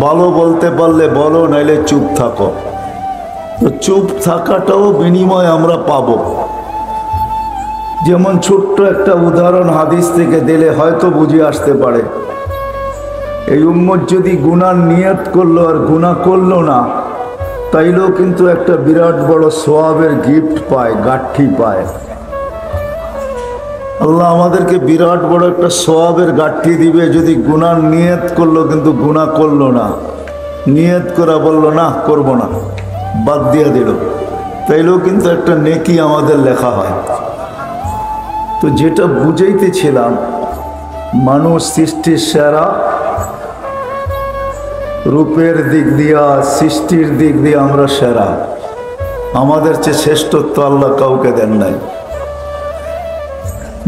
ভালো বলতে পারলে বলো, নাইলে চুপ থাকো। তো চুপ থাকাটাও বিনিময় আমরা পাবো। যেমন ছোট্ট একটা উদাহরণ হাদিস থেকে দিলে হয়তো বুঝে আসতে পারে। এই উম্মত যদি গুনার নিয়ত করলো আর গুনাহ করলো না, তাইলেও কিন্তু একটা বিরাট বড় সওয়াবের গিফট পায়, গাঠি পায়। আল্লাহ আমাদেরকে বিরাট বড় একটা সওয়াবের গাঠি দিবে যদি গুনার নিয়ত করলো কিন্তু গুনাহ করলো না। নিয়ত করা বললো না করব না, বাদ দিয়ে দিল, তাইলেও কিন্তু একটা নেকি আমাদের লেখা হয়। তো যেটা বুঝাইতেছিলাম, মানুষ সৃষ্টির সেরা, রূপের দিক দিয়া, সৃষ্টির দিক দিয়ে আমরা সেরা। আমাদের চেয়ে শ্রেষ্ঠত্ব আল্লাহ কাউকে দেন নাই।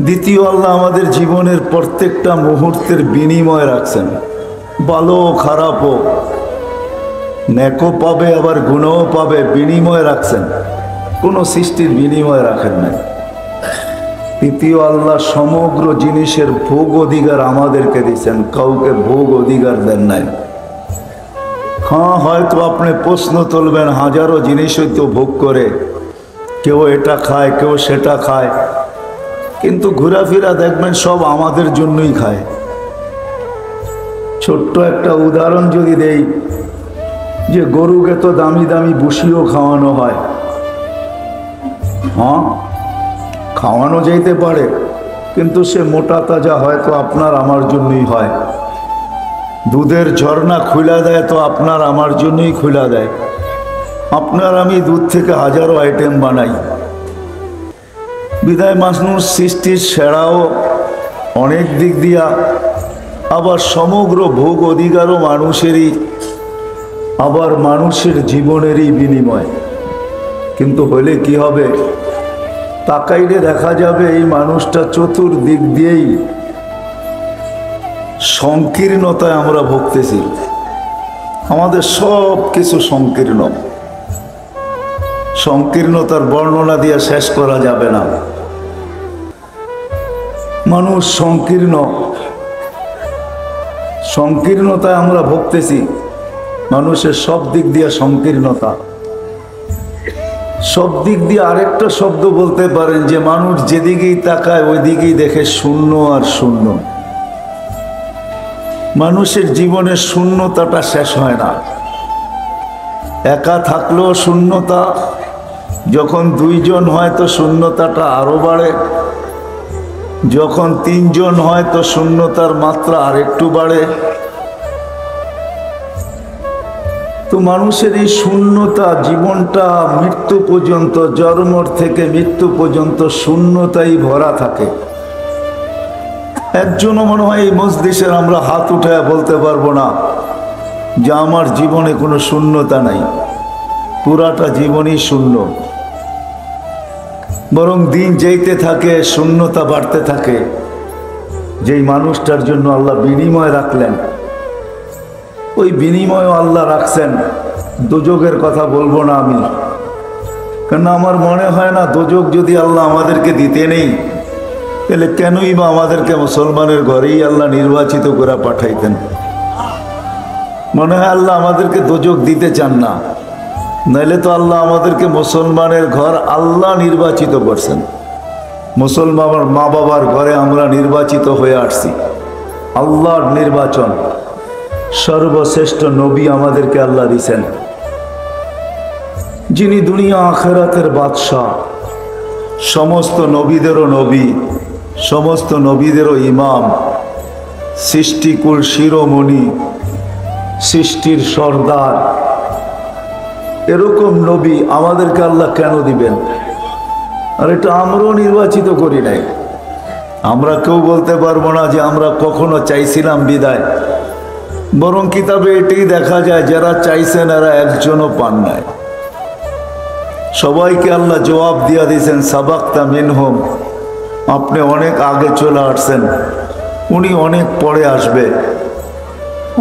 দ্বিতীয়, আল্লাহ আমাদের জীবনের প্রত্যেকটা মুহূর্তের বিনিময় রাখছেন। ভালো খারাপও, নেকও পাবে আবার গুণও পাবে, বিনিময় রাখছেন। কোনো সৃষ্টির বিনিময় রাখেন নাই। তৃতীয়, আল্লাহ সমগ্র জিনিসের ভোগ অধিকার আমাদেরকে দিচ্ছেন, কাউকে ভোগ অধিকার দেন নাই। হ্যাঁ, হয়তো আপনি প্রশ্ন তুলবেন, হাজারো জিনিস হয়তো ভোগ করে, কেউ এটা খায়, কেউ সেটা খায়, কিন্তু ঘোরাফেরা দেখবেন সব আমাদের জন্যই খায়। ছোট্ট একটা উদাহরণ যদি দেই, যে গরুকে তো দামি দামি ভুসিও খাওয়ানো হয়, হ্যাঁ খাওয়ানো যেতে পারে, কিন্তু সে মোটা তাজা হয়তো আপনার আমার জন্যই হয়। দুধের ঝর্ণা খুলে দেয় তো আপনার আমার জন্যই খুলে দেয়। আপনার আমি দুধ থেকে হাজারো আইটেম বানাই। বিদায় মানুষ সৃষ্টির সেরাও অনেক দিক দিয়া, আবার সমগ্র ভোগ অধিকারও মানুষেরই, আবার মানুষের জীবনেরই বিনিময়। কিন্তু হলে কি হবে, তাকাইলে দেখা যাবে এই মানুষটা চতুর্দিক দিয়েই সংকীর্ণতায় আমরা ভুগতেছি। আমাদের সব কিছু সংকীর্ণ, সংকীর্ণতার বর্ণনা দিয়ে শেষ করা যাবে না। মানুষ সংকীর্ণ, সংকীর্ণতায় আমরা ভুগতেছি। মানুষের সব দিক দিয়ে সংকীর্ণতা, সব দিক দিয়ে আরেকটা শব্দ বলতে পারেন যে মানুষ যেদিকেই তাকায় ওই দিকেই দেখে শূন্য আর শূন্য। মানুষের জীবনের শূন্যতাটা শেষ হয় না। একা থাকলেও শূন্যতা, যখন দুইজন হয় তো শূন্যতাটা আরো বাড়ে, যখন তিনজন হয় তো শূন্যতার মাত্রা আরেকটু বাড়ে। তো মানুষের এই শূন্যতা, জীবনটা মৃত্যু পর্যন্ত, জন্ম থেকে মৃত্যু পর্যন্ত শূন্যতাই ভরা থাকে। একজনও মনে হয় এই মজলিসের আমরা হাত উঠায় বলতে পারবো না যে আমার জীবনে কোনো শূন্যতা নাই। পুরাটা জীবনই শূন্য, বরং দিন যেতে থাকে শূন্যতা বাড়তে থাকে। যেই মানুষটার জন্য আল্লাহ বিনিময় রাখলেন, ওই বিনিময়ও আল্লাহ রাখছেন। দোজখের কথা বলবো না আমি, কেন আমার মনে হয় না দোজখ যদি আল্লাহ আমাদেরকে দিতে নেই, তাহলে কেনই বা আমাদেরকে মুসলমানের ঘরেই আল্লাহ নির্বাচিত করে পাঠাইতেন। মনে হয় আল্লাহ আমাদেরকে দোজখ দিতে চান না, নাইলে তো আল্লাহ আমাদেরকে মুসলমানের ঘর আল্লাহ নির্বাচিত করছেন। মুসলমানের মা বাবার ঘরে আমরা নির্বাচিত হয়ে আসছি। আল্লাহর নির্বাচন, সর্বশ্রেষ্ঠ নবী আমাদেরকে আল্লাহ দিয়েছেন, যিনি দুনিয়া আখিরাতের বাদশাহ, সমস্ত নবীদেরও নবী, সমস্ত নবীদেরও ইমাম, সৃষ্টিকুল শিরোমণি, সৃষ্টির সর্দার। এরকম নবী আমাদেরকে আল্লাহ কেন দিবেন? আর এটা আমরাও নির্বাচিত করি নাই। আমরা কেউ বলতে পারবো না যে আমরা কখনো চাইছিলাম বিদায়, বরং কিতাবে এটাই দেখা যায় যারা চাইছেন এরা একজনও পান নাই। সবাইকে আল্লাহ জবাব দিয়া দিয়েছেন, সাবাক্তা মিনহুম, আপনি অনেক আগে চলে আসছেন, উনি অনেক পরে আসবে।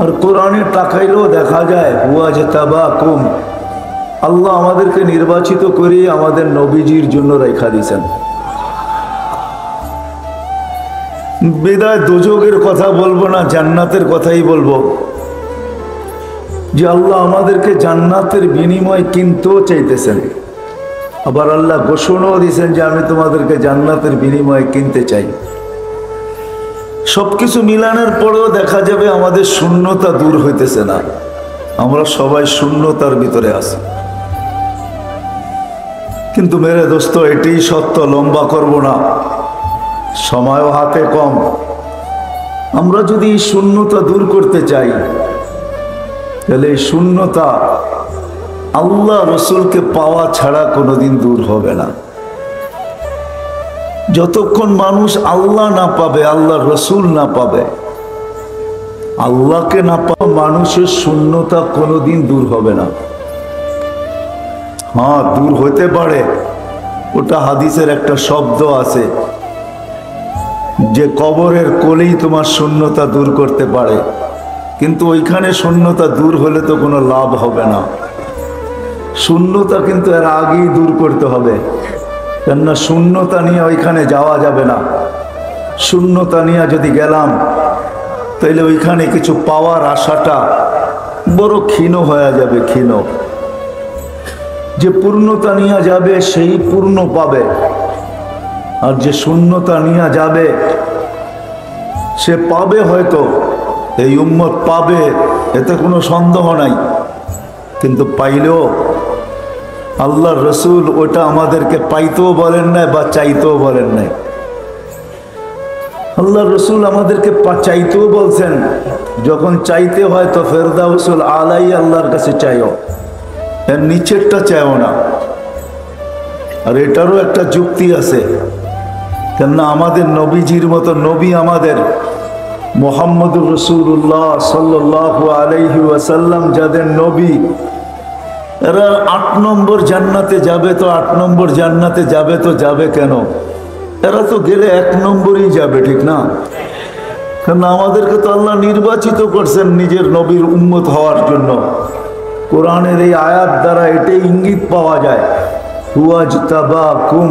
আর কোরআনে তাকাইলেও দেখা যায় হুয়া জতাবাকুম, আল্লাহ আমাদেরকে নির্বাচিত করে আমাদের নবীজির জন্য রেখা দিয়েছেন। বিদায় দোজখের কথা বলবো না, জান্নাতের কথাই বলবো, যে আল্লাহ আমাদেরকে জান্নাতের বিনিময় কিনতেও চাইতেছেন। আবার আল্লাহ ঘোষণাও দিয়েছেন যে আমি তোমাদেরকে জান্নাতের বিনিময়ে কিনতে চাই। সবকিছু মিলানোর পরেও দেখা যাবে আমাদের শূন্যতা দূর হইতেছে না। আমরা সবাই শূন্যতার ভিতরে আছি। কিন্তু মেরে দোস্ত, এটাই সত্য, লম্বা করব না, সময়ও হাতে কম। আমরা যদি এই শূন্যতা দূর করতে চাই, তাহলে এই শূন্যতা আল্লাহ রসুলকে পাওয়া ছাড়া কোনোদিন দূর হবে না। যতক্ষণ মানুষ আল্লাহ না পাবে, আল্লাহ রসুল না পাবে, আল্লাহকে না পাবে, মানুষের শূন্যতা কোনোদিন দূর হবে না। হ্যাঁ, দূর হতে পারে। ওটা হাদিসের একটা শব্দ আছে যে কবরের কোলেই তোমার শূন্যতা দূর করতে পারে, কিন্তু ওইখানে শূন্যতা দূর হলে তো কোনো লাভ হবে না। শূন্যতা কিন্তু এর আগেই দূর করতে হবে, কেননা শূন্যতা নিয়ে ওইখানে যাওয়া যাবে না। শূন্যতা নিয়ে যদি গেলাম, তাইলে ওইখানে কিছু পাওয়ার আশাটা বড় ক্ষীণ হয়ে যাবে। ক্ষীণ, যে পূর্ণতা নিয়ে যাবে সেই পূর্ণ পাবে, আর যে শূন্যতা নিয়ে যাবে সে পাবে হয়তো, এই উম্মত পাবে, এতে কোনো সন্দেহ নাই। কিন্তু পাইলেও আল্লাহর রসুল ওটা আমাদেরকে পাইতেও বলেন নাই বা চাইতেও বলেন নাই। আল্লাহর রসুল আমাদেরকে চাইতেও বলছেন, যখন চাইতে হয় তো ফেরদাউসুল আলাই আল্লাহর কাছে চাইও, এর নিচেরটা চাইও না। আর এটারও একটা যুক্তি আছে, কেননা আমাদের নবীজির মতো নবী আমাদের মুহাম্মদুর রাসূলুল্লাহ সাল্লাল্লাহু আলাইহি ওয়াসাল্লাম যাদের নবী, এরা 8 নম্বর জান্নাতে যাবে, তো 8 নম্বর জান্নাতে যাবে তো যাবে কেন? এরা তো গেলে 1 নম্বরই যাবে, ঠিক না? কারণ আমাদেরকে তো আল্লাহ নির্বাচিত করছেন নিজের নবীর উম্মত হওয়ার জন্য। কোরআনের এই আয়াত দ্বারা এটাই ইঙ্গিত পাওয়া যায়, হুয়াজতাবাকুম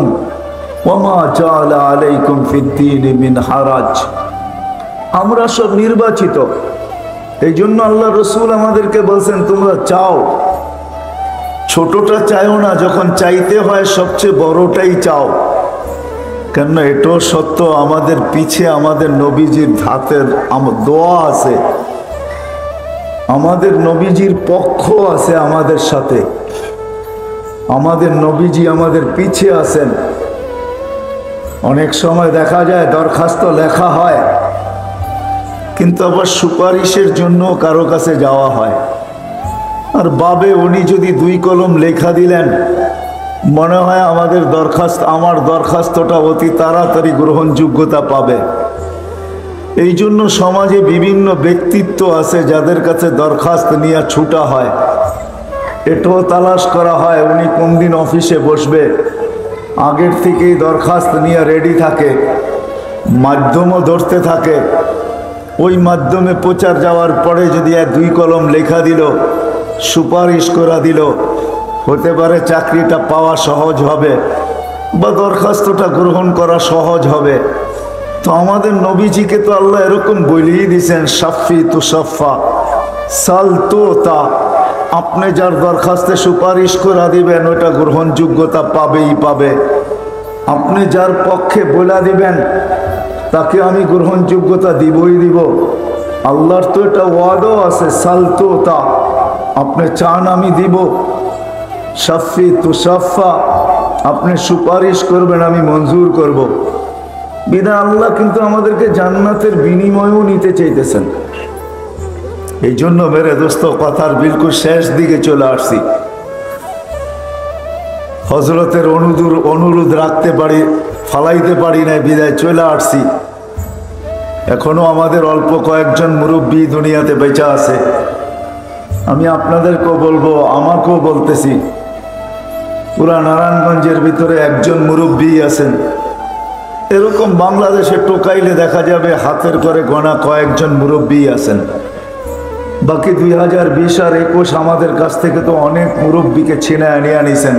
ওয়ামা জাআলা আলাইকুম ফিদ্দীনি মিন হারাজ। আমরা সব নির্বাচিত, এই জন্য আল্লাহ রসুল আমাদেরকে বলছেন তোমরা চাও, ছোটটা চাইও না, যখন চাইতে হয় সবচেয়ে বড়টাই চাও। কেননা এটাও সত্য, আমাদের পিছে আমাদের নবীজির হাতের দোয়া আছে, আমাদের নবীজির পক্ষ আছে আমাদের সাথে, আমাদের নবীজি আমাদের পিছে আছেন। অনেক সময় দেখা যায় দরখাস্ত লেখা হয়, কিন্তু আবার সুপারিশের জন্য কারো কাছে যাওয়া হয়। আর বাবে উনি যদি 2 কলম লেখা দিলেন, মনে হয় আমাদের আমার দরখাস্তটা অতি তাড়াতাড়ি গ্রহণযোগ্যতা পাবে। এই জন্য সমাজে বিভিন্ন ব্যক্তিত্ব আছে যাদের কাছে দরখাস্ত নিয়ে ছুটা হয়, এটাও তালাশ করা হয় উনি কোন দিন অফিসে বসবে, আগের থেকেই দরখাস্ত নিয়ে রেডি থাকে, মাধ্যমও ধরতে থাকে। ওই মাধ্যমে প্রচার যাওয়ার পরে যদি 2 কলম লেখা দিল, সুপারিশ করা দিল, হতে পারে চাকরিটা পাওয়া সহজ হবে বা দরখাস্তটা গ্রহণ করা সহজ হবে। তো আমাদের নবীজিকে তো আল্লাহ এরকম বলিয়ে দিয়েছেন, সাফি তু সাফা সাল তো তা, আপনি যার দরখাস্তে সুপারিশ করা দিবেন ওটা গ্রহণযোগ্যতা পাবেই পাবে, আপনি যার পক্ষে বলে দিবেন তাকে আমি গ্রহণযোগ্যতা দিবই দিব। আল্লাহর তো এটা ওয়াদাও আছে, সাল তো তা, আপনি চান আমি দিব, সাফি তু সাফা, আপনি সুপারিশ করবেন আমি মঞ্জুর করব। বিনা আল্লাহ কিন্তু আমাদেরকে জান্নাতের বিনিময়ও নিতে চাইতেছেন। এই জন্য মেরে দোস্ত কথার বিলকুল শেষ দিকে চলে আসছি। হযরতের অনুরোধ রাখতে পারি, ফালাইতে পারি না, বিদায় চলে আসছি। এখনো আমাদের অল্প কয়েকজন মুরব্বী দুনিয়াতে বেঁচে আছে। আমি আপনাদেরকেও বলবো, আমাকেও বলতেছি, পুরা নারায়ণগঞ্জের ভিতরে একজন মুরব্বী আছেন, এরকম বাংলাদেশে টোকাইলে দেখা যাবে হাতের করে গোনা কয়েকজন মুরব্বী আছেন। বাকি 2020 আর 21 আমাদের কাছ থেকে তো অনেক মুরব্বীকে ছিনে আনিয়ে আনিছেন।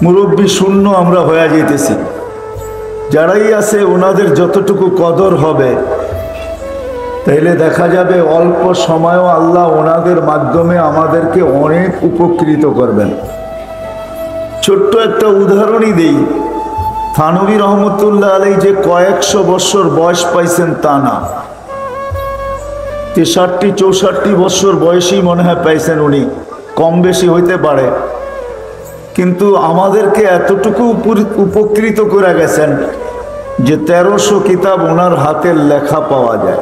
মুরব্বী শূন্য আমরা হয়ে যেতেছি। যারাই আছে ওনাদের যতটুকু কদর হবে, তাইলে দেখা যাবে অল্প সময়ও আল্লাহ ওনাদের মাধ্যমে আমাদেরকে অনেক উপকৃত করবেন। ছোট্ট একটা উদাহরণই দেই, থানভী রহমতুল্লাহ আলাইহি যে কয়েকশো বছর বয়স পাইছেন তা না, 63-64 বছর বয়সী মনে হয় পাইছেন উনি, কম বেশি হইতে পারে। কিন্তু আমাদেরকে এতটুকু উপকৃত করে গেছেন যে 1300 কিতাব ওনার হাতের লেখা পাওয়া যায়।